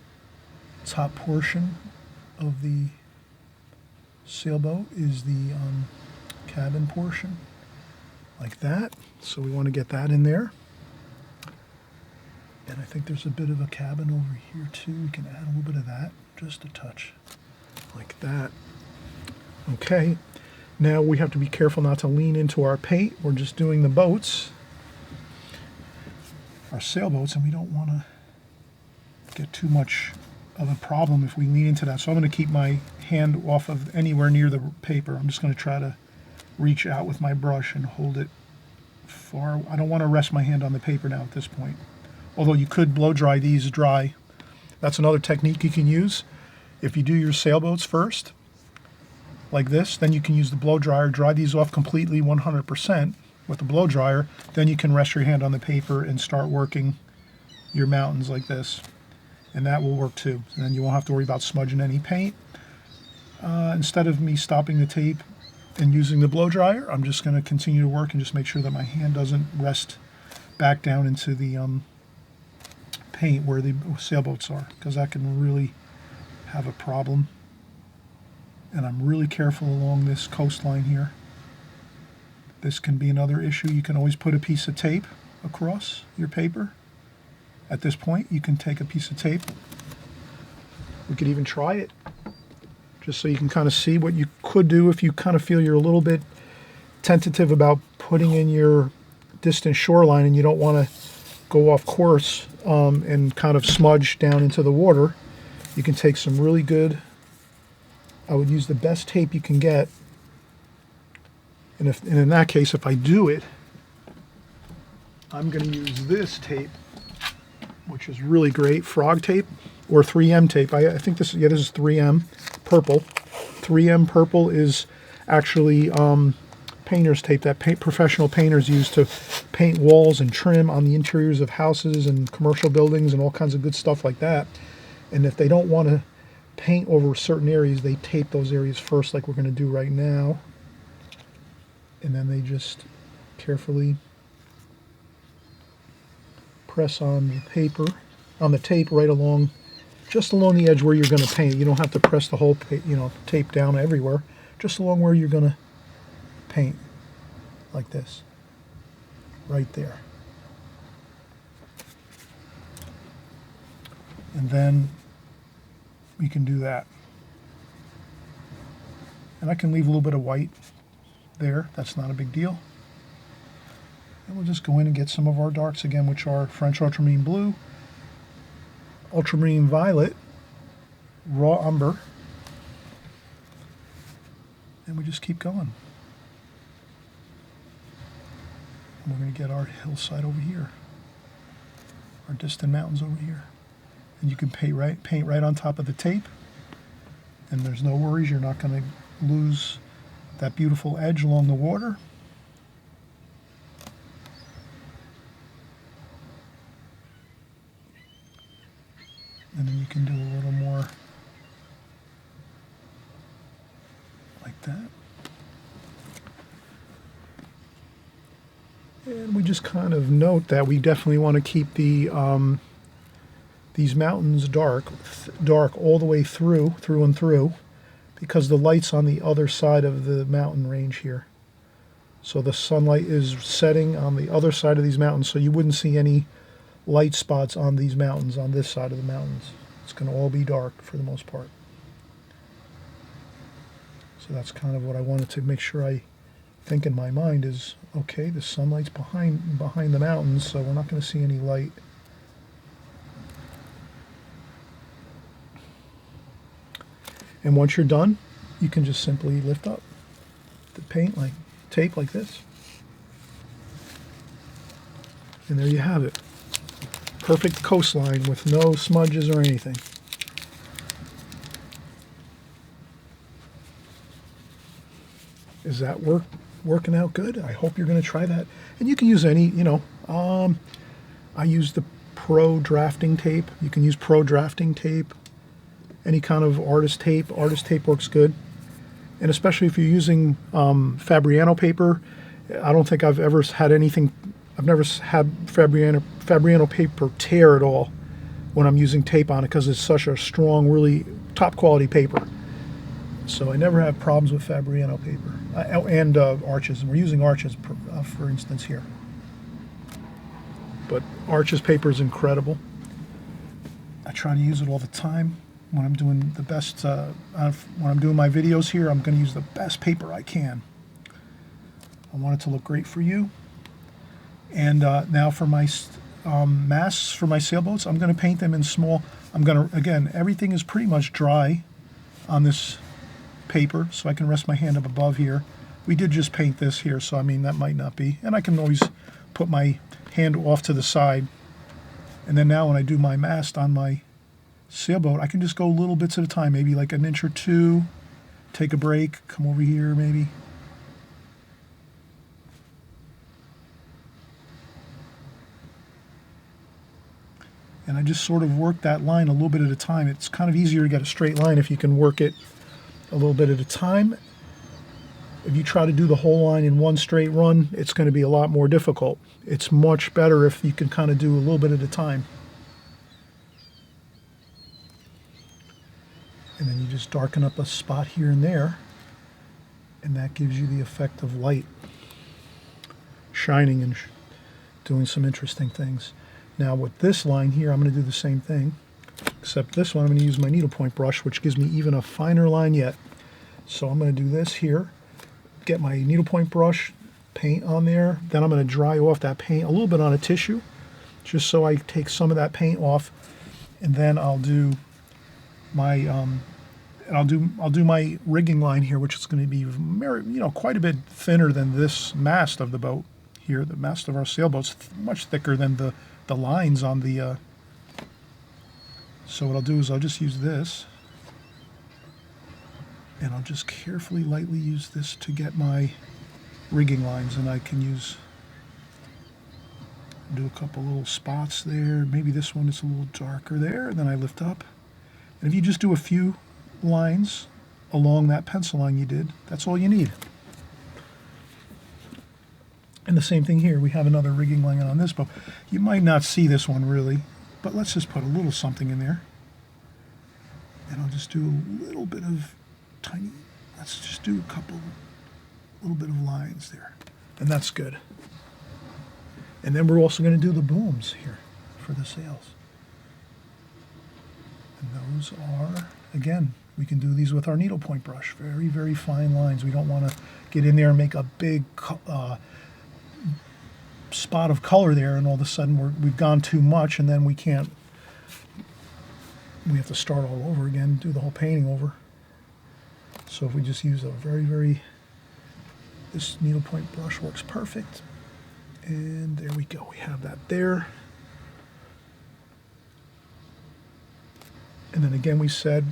top portion of the sailboat is the cabin portion, like that. So we want to get that in there. And I think there's a bit of a cabin over here too. We can add a little bit of that, just a touch, like that. Okay. Now we have to be careful not to lean into our paint. We're just doing the boats, our sailboats, and we don't want to get too much of a problem if we lean into that. So I'm going to keep my hand off of anywhere near the paper. I'm just going to try to reach out with my brush and hold it far. I don't want to rest my hand on the paper now at this point. Although you could blow dry these dry. That's another technique you can use. If you do your sailboats first, like this, then you can use the blow dryer, dry these off completely 100% with the blow dryer. Then you can rest your hand on the paper and start working your mountains like this. And that will work too. And then you won't have to worry about smudging any paint. Instead of me stopping the tape and using the blow dryer, I'm just going to continue to work and just make sure that my hand doesn't rest back down into the paint where the sailboats are, because that can really have a problem. And I'm really careful along this coastline here. This can be another issue. You can always put a piece of tape across your paper. At this point, you can take a piece of tape. We could even try it, just so you can kind of see what you could do if you kind of feel you're a little bit tentative about putting in your distant shoreline and you don't want to go off course and kind of smudge down into the water. You can take some really good, I would use the best tape you can get. And in that case, if I do it, I'm going to use this tape, which is really great, frog tape or 3M tape. I think this is 3M, purple. 3M purple is actually painter's tape that professional painters use to paint walls and trim on the interiors of houses and commercial buildings and all kinds of good stuff like that. And if they don't want to paint over certain areas, they tape those areas first, like we're going to do right now. And then they just carefully press on the paper, on the tape right along, just along the edge where you're going to paint. You don't have to press the whole, tape down everywhere. Just along where you're going to paint, like this, right there. And then we can do that. And I can leave a little bit of white there. That's not a big deal. And we'll just go in and get some of our darks again, which are French ultramarine blue, ultramarine violet, raw umber, and we just keep going. And we're going to get our hillside over here, our distant mountains over here. And you can paint right on top of the tape, and there's no worries, you're not going to lose that beautiful edge along the water. And then you can do a little more like that. And we just kind of note that we definitely want to keep the these mountains dark all the way through and through, because the light's on the other side of the mountain range here. So the sunlight is setting on the other side of these mountains, so you wouldn't see any light spots on these mountains, on this side of the mountains. It's going to all be dark for the most part. So that's kind of what I wanted to make sure I think in my mind is, okay, the sunlight's behind the mountains, so we're not going to see any light. And once you're done, you can just simply lift up the paint, like tape like this. And there you have it. Perfect coastline with no smudges or anything. Is that working out good? I hope you're going to try that. And you can use any, I use the Pro drafting tape. You can use Pro drafting tape. Any kind of artist tape. Artist tape works good. And especially if you're using Fabriano paper, I don't think I've ever had anything, I've never had Fabriano paper tear at all when I'm using tape on it, because it's such a strong, really top quality paper. So I never have problems with Fabriano paper. And Arches. And we're using Arches, for instance, here. But Arches paper is incredible. I try to use it all the time. When I'm doing the best, when I'm doing my videos here, I'm going to use the best paper I can. I want it to look great for you. And now for my masts for my sailboats, I'm going to paint them in small. I'm going to, again, everything is pretty much dry on this paper, so I can rest my hand up above here. We did just paint this here, so I mean, that might not be. And I can always put my hand off to the side. And then now when I do my mast on my sailboat, I can just go little bits at a time, maybe like an inch or two, take a break, come over here maybe. And I just sort of work that line a little bit at a time. It's kind of easier to get a straight line if you can work it a little bit at a time. If you try to do the whole line in one straight run, it's going to be a lot more difficult. It's much better if you can kind of do a little bit at a time. And then you just darken up a spot here and there, and that gives you the effect of light shining and doing some interesting things. Now with this line here, I'm going to do the same thing, except this one I'm going to use my needlepoint brush, which gives me even a finer line yet. So I'm going to do this here, get my needlepoint brush, paint on there, then I'm going to dry off that paint a little bit on a tissue, just so I take some of that paint off, and then I'll do my I'll do my rigging line here, which is going to be quite a bit thinner than this mast of the boat here. The mast of our sailboat's much thicker than the lines on the. So what I'll do is I'll just use this, And I'll just carefully, lightly use this to get my rigging lines, and I can do a couple little spots there. Maybe this one is a little darker there, and then I lift up. And if you just do a few lines along that pencil line you did, that's all you need. And the same thing here, we have another rigging line on this boat. You might not see this one really, but let's just put a little something in there. And I'll just do a little bit of tiny, let's just do a little bit of lines there. And that's good. And then we're also going to do the booms here for the sails. And those are, again, we can do these with our needlepoint brush. Very, very fine lines. We don't want to get in there and make a big spot of color there, and all of a sudden we've gone too much, and then we have to start all over again, do the whole painting over. So if we just use a this needlepoint brush works perfect. And there we go, we have that there. And then again, we said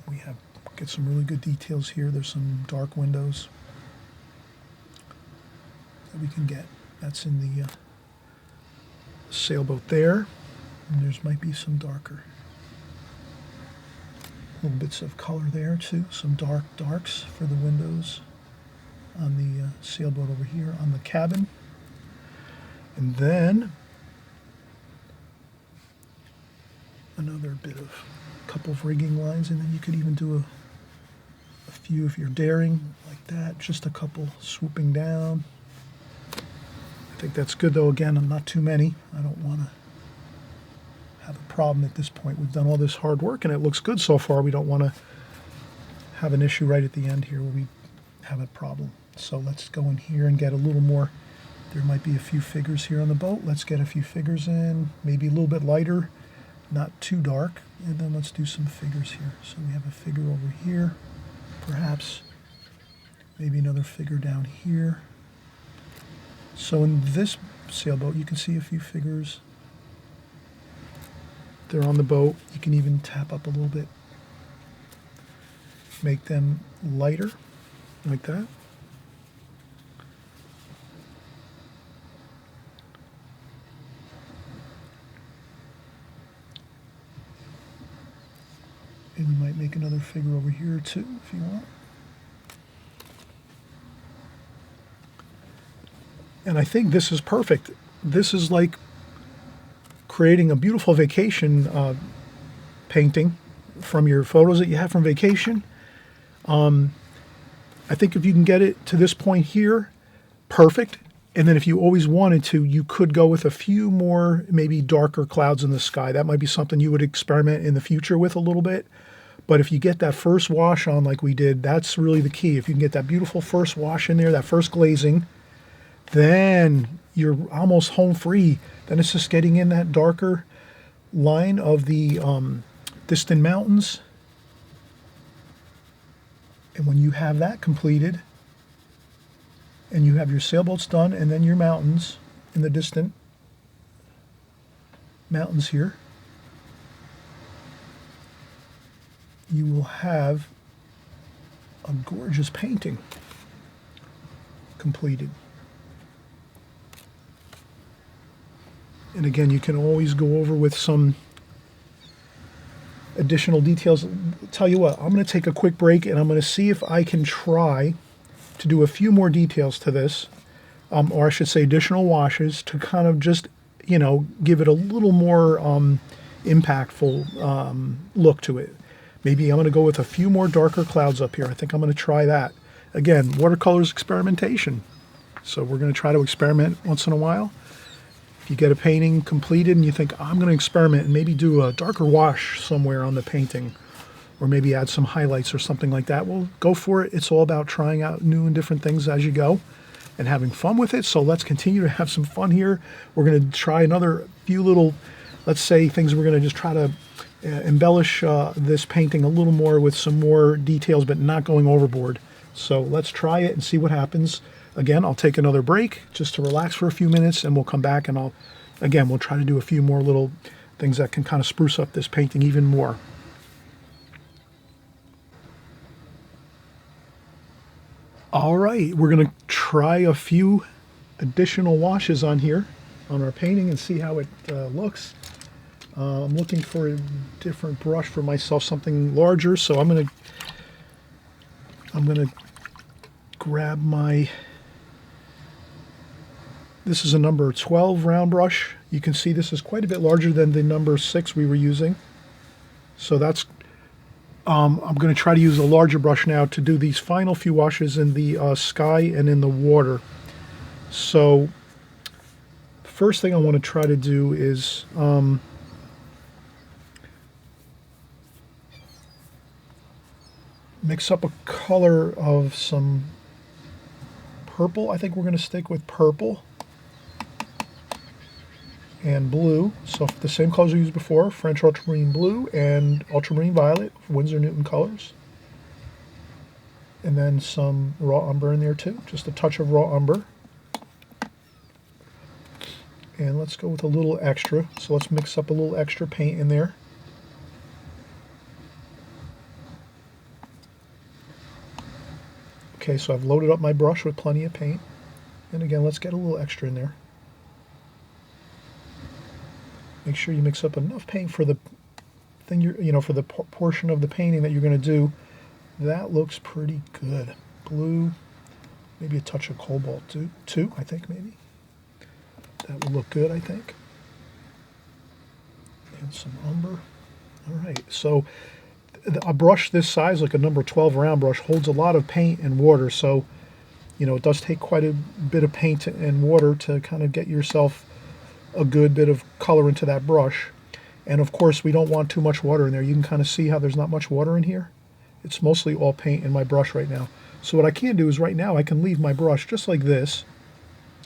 we get some really good details here. There's some dark windows that we can get. That's in the sailboat there. And there's might be some darker little bits of color there too. Some darks for the windows on the sailboat over here on the cabin. And then another bit of couple of rigging lines, and then you could even do a few if you're daring like that, just a couple swooping down. I think that's good though. Again, I'm not too many. I don't want to have a problem at this point. We've done all this hard work and it looks good so far. We don't want to have an issue right at the end here where we have a problem. So let's go in here and get a little more. There might be a few figures here on the boat. Let's get a few figures in, maybe a little bit lighter, not too dark, and then let's do some figures here. So we have a figure over here, perhaps maybe another figure down here. So in this sailboat, you can see a few figures. They're on the boat. You can even tap up a little bit, make them lighter, like that. And you might make another figure over here too, if you want. And I think this is perfect. This is like creating a beautiful vacation painting from your photos that you have from vacation. I think if you can get it to this point here, perfect. And then if you always wanted to, you could go with a few more, maybe darker clouds in the sky. That might be something you would experiment in the future with a little bit. But if you get that first wash on like we did, that's really the key. If you can get that beautiful first wash in there, that first glazing, then you're almost home free. Then it's just getting in that darker line of the distant mountains. And when you have that completed, and you have your sailboats done, and then your mountains in the distant mountains here, you will have a gorgeous painting completed. And again, you can always go over with some additional details. Tell you what, I'm going to take a quick break and I'm going to see if I can try to do a few more details to this, or I should say additional washes to kind of just, give it a little more impactful look to it. Maybe I'm going to go with a few more darker clouds up here. I think I'm going to try that. Again, watercolor is experimentation. So we're going to try to experiment once in a while. If you get a painting completed and you think, I'm going to experiment and maybe do a darker wash somewhere on the painting, or maybe add some highlights or something like that, well, go for it. It's all about trying out new and different things as you go and having fun with it. So let's continue to have some fun here. We're going to try another few little, let's say, things we're going to just try to embellish this painting a little more with some more details, but not going overboard. So let's try it and see what happens. Again, I'll take another break just to relax for a few minutes, and we'll come back and we'll try to do a few more little things that can kind of spruce up this painting even more. All right, we're going to try a few additional washes on here on our painting and see how it looks. I'm looking for a different brush for myself, something larger, so I'm gonna grab my, this is a number 12 round brush. You can see this is quite a bit larger than the number 6 we were using. So that's, I'm going to try to use a larger brush now to do these final few washes in the sky and in the water. So first thing I want to try to do is mix up a color of some purple. I think we're going to stick with purple and blue. So the same colors we used before, French ultramarine blue and ultramarine violet, Winsor Newton colors. And then some raw umber in there too, just a touch of raw umber. And let's go with a little extra. So let's mix up a little extra paint in there. Okay, so I've loaded up my brush with plenty of paint. And again, let's get a little extra in there. Make sure you mix up enough paint for the thing for the portion of the painting that you're going to do. That looks pretty good. Blue, maybe a touch of cobalt too, I think maybe. That would look good, I think. And some umber. All right, so a brush this size, like a number 12 round brush, holds a lot of paint and water. So, it does take quite a bit of paint and water to kind of get yourself a good bit of color into that brush. And of course, we don't want too much water in there. You can kind of see how there's not much water in here. It's mostly all paint in my brush right now. So what I can do is right now I can leave my brush just like this,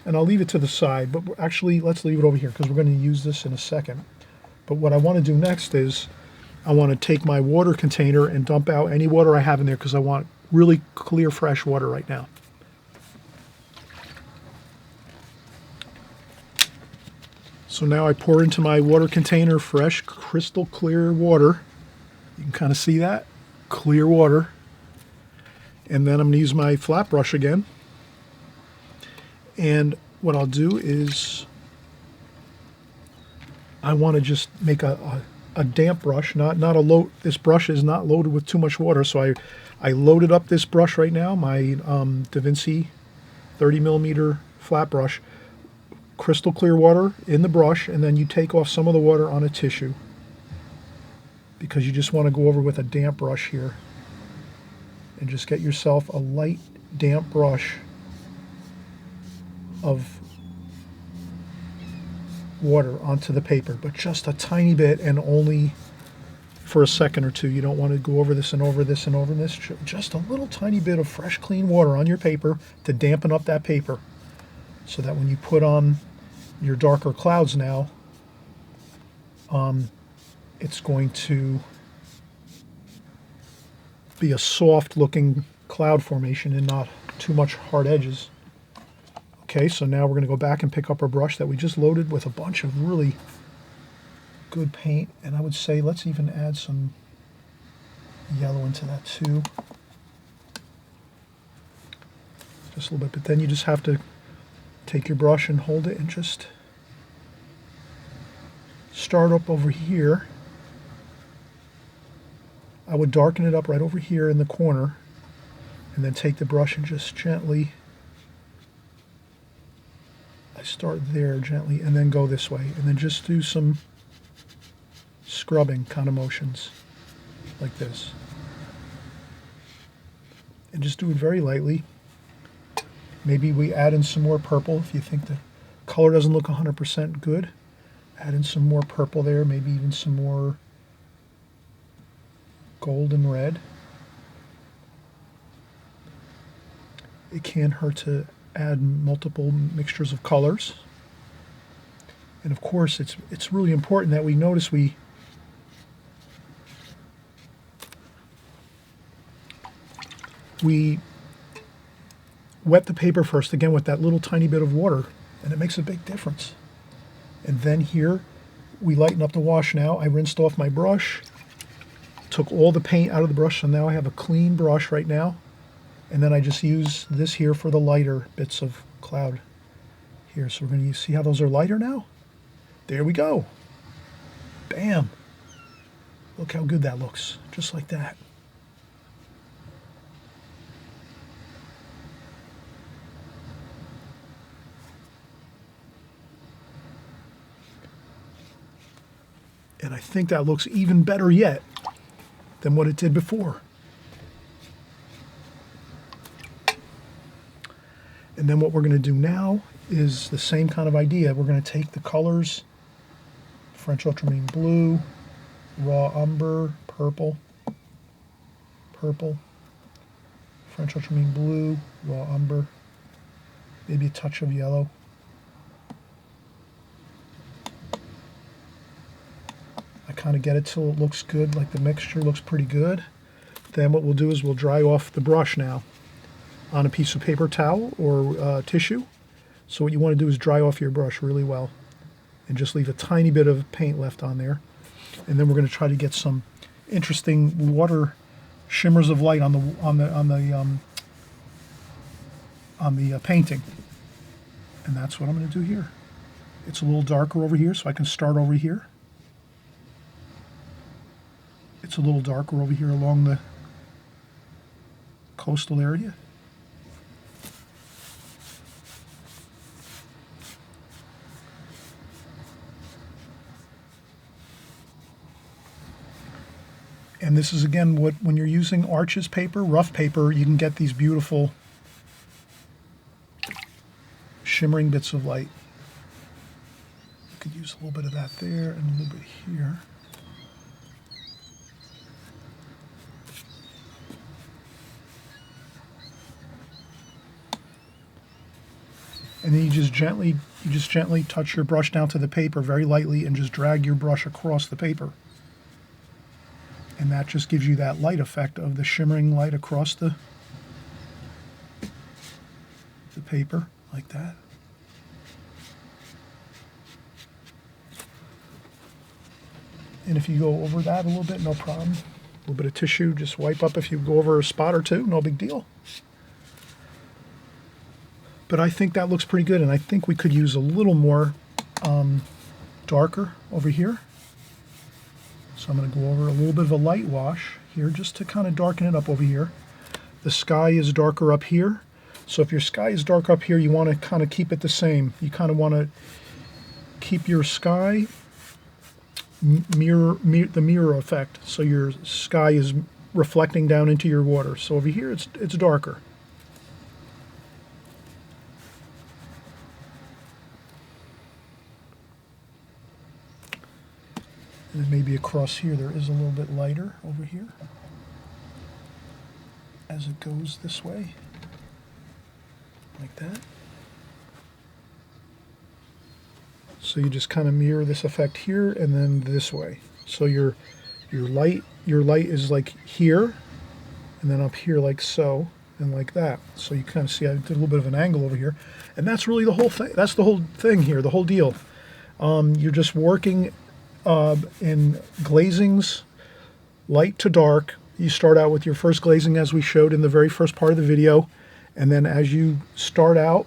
and I'll leave it to the side, but actually let's leave it over here because we're going to use this in a second. But what I want to do next is I want to take my water container and dump out any water I have in there because I want really clear, fresh water right now. So now I pour into my water container fresh, crystal clear water. You can kind of see that, clear water. And then I'm going to use my flat brush again. And what I'll do is I want to just make a damp brush, not a load. This brush is not loaded with too much water, so I loaded up this brush right now, my Da Vinci 30 millimeter flat brush, crystal clear water in the brush, and then you take off some of the water on a tissue because you just want to go over with a damp brush here and just get yourself a light damp brush of water onto the paper, but just a tiny bit and only for a second or two. You don't want to go over this and over this and over this. Just a little tiny bit of fresh, clean water on your paper to dampen up that paper so that when you put on your darker clouds now, it's going to be a soft looking cloud formation and not too much hard edges. Okay, so now we're going to go back and pick up our brush that we just loaded with a bunch of really good paint, and I would say let's even add some yellow into that too. Just a little bit, but then you just have to take your brush and hold it and just start up over here. I would darken it up right over here in the corner and then take the brush and just gently, I start there gently and then go this way and then just do some scrubbing kind of motions like this. And just do it very lightly. Maybe we add in some more purple if you think the color doesn't look 100% good. Add in some more purple there, maybe even some more gold and red. It can't hurt to add multiple mixtures of colors. And of course, it's really important that we notice we wet the paper first, again with that little tiny bit of water, and it makes a big difference. And then here, we lighten up the wash now. I rinsed off my brush, took all the paint out of the brush, so now I have a clean brush right now. And then I just use this here for the lighter bits of cloud here. So we're going to see how those are lighter now. There we go. Bam. Look how good that looks. Just like that. And I think that looks even better yet than what it did before. And then what we're going to do now is the same kind of idea. We're going to take the colors, French ultramarine blue, raw umber, purple, French ultramarine blue, raw umber, maybe a touch of yellow. I kind of get it till it looks good, like the mixture looks pretty good. Then what we'll do is we'll dry off the brush now on a piece of paper towel or tissue. So what you want to do is dry off your brush really well and just leave a tiny bit of paint left on there. And then we're going to try to get some interesting water shimmers of light on the painting. And that's what I'm going to do here. It's a little darker over here, so I can start over here. It's a little darker over here along the coastal area. And this is again what, when you're using Arches paper, rough paper, you can get these beautiful shimmering bits of light. You could use a little bit of that there and a little bit here. And then you just gently touch your brush down to the paper very lightly and just drag your brush across the paper. And that just gives you that light effect of the shimmering light across the paper, like that. And if you go over that a little bit, no problem. A little bit of tissue, just wipe up if you go over a spot or two, no big deal. But I think that looks pretty good, and I think we could use a little more darker over here. So I'm going to go over a little bit of a light wash here just to kind of darken it up over here. The sky is darker up here. So if your sky is dark up here, you want to kind of keep it the same. You kind of want to keep your sky the mirror effect. So your sky is reflecting down into your water. So over here it's darker. And then maybe across here there is a little bit lighter over here as it goes this way, like that. So you just kind of mirror this effect here and then this way. So your light is like here and then up here like so and like that. So you kind of see I did a little bit of an angle over here, and that's really the whole thing. That's the whole thing here, the whole deal. You're just working in glazings, light to dark. You start out with your first glazing as we showed in the very first part of the video, and then as you start out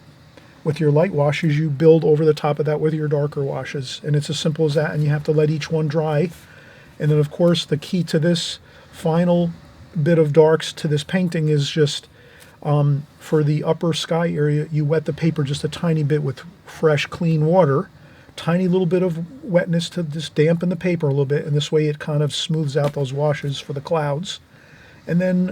with your light washes, you build over the top of that with your darker washes, and it's as simple as that, and you have to let each one dry. And then of course the key to this final bit of darks to this painting is just for the upper sky area, you wet the paper just a tiny bit with fresh clean water, tiny little bit of wetness to just dampen the paper a little bit, and this way it kind of smooths out those washes for the clouds. And then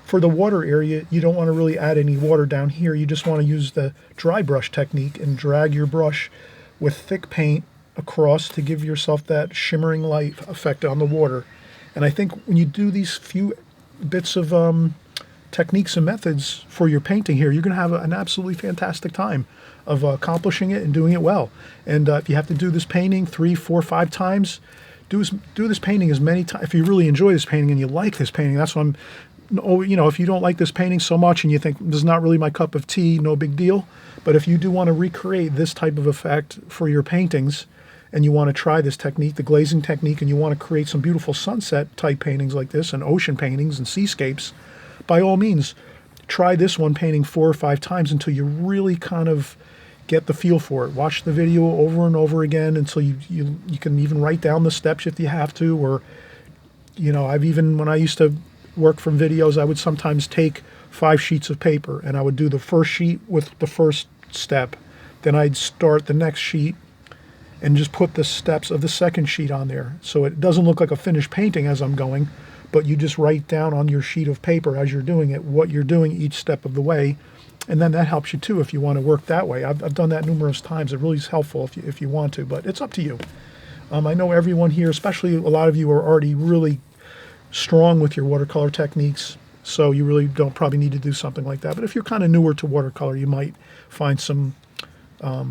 for the water area, you don't want to really add any water down here. You just want to use the dry brush technique and drag your brush with thick paint across to give yourself that shimmering light effect on the water. And I think when you do these few bits of techniques and methods for your painting here, you're going to have an absolutely fantastic time of accomplishing it and doing it well. And if you have to do this painting 3, 4, 5 times, do this painting as many times. If you really enjoy this painting and you like this painting, that's what I'm, if you don't like this painting so much and you think this is not really my cup of tea, no big deal. But if you do want to recreate this type of effect for your paintings and you want to try this technique, the glazing technique, and you want to create some beautiful sunset type paintings like this and ocean paintings and seascapes, by all means, try this one painting 4 or 5 times until you really kind of get the feel for it. Watch the video over and over again until you can even write down the steps if you have to, or, you know, when I used to work from videos, I would sometimes take 5 sheets of paper and I would do the first sheet with the first step. Then I'd start the next sheet and just put the steps of the second sheet on there. So it doesn't look like a finished painting as I'm going, but you just write down on your sheet of paper as you're doing it what you're doing each step of the way. And then that helps you too if you want to work that way. I've done that numerous times. It really is helpful if you want to, but it's up to you. I know everyone here, especially a lot of you, are already really strong with your watercolor techniques, so you really don't probably need to do something like that. But if you're kind of newer to watercolor, you might find some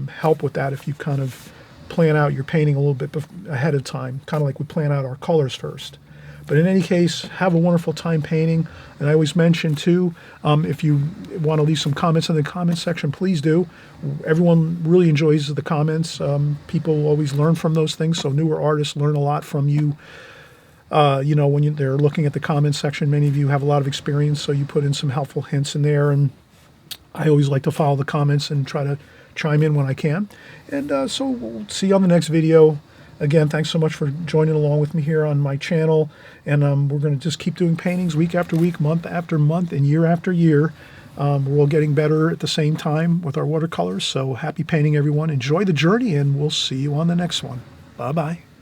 help with that if you kind of plan out your painting a little bit ahead of time, kind of like we plan out our colors first. But in any case, have a wonderful time painting. And I always mention too, if you want to leave some comments in the comments section, please do. Everyone really enjoys the comments. People always learn from those things, so newer artists learn a lot from you. You know, when they're looking at the comments section, many of you have a lot of experience, so you put in some helpful hints in there. And I always like to follow the comments and try to chime in when I can. And so we'll see you on the next video. Again, thanks so much for joining along with me here on my channel. And we're going to just keep doing paintings week after week, month after month, and year after year. We're all getting better at the same time with our watercolors. So happy painting, everyone. Enjoy the journey, and we'll see you on the next one. Bye-bye.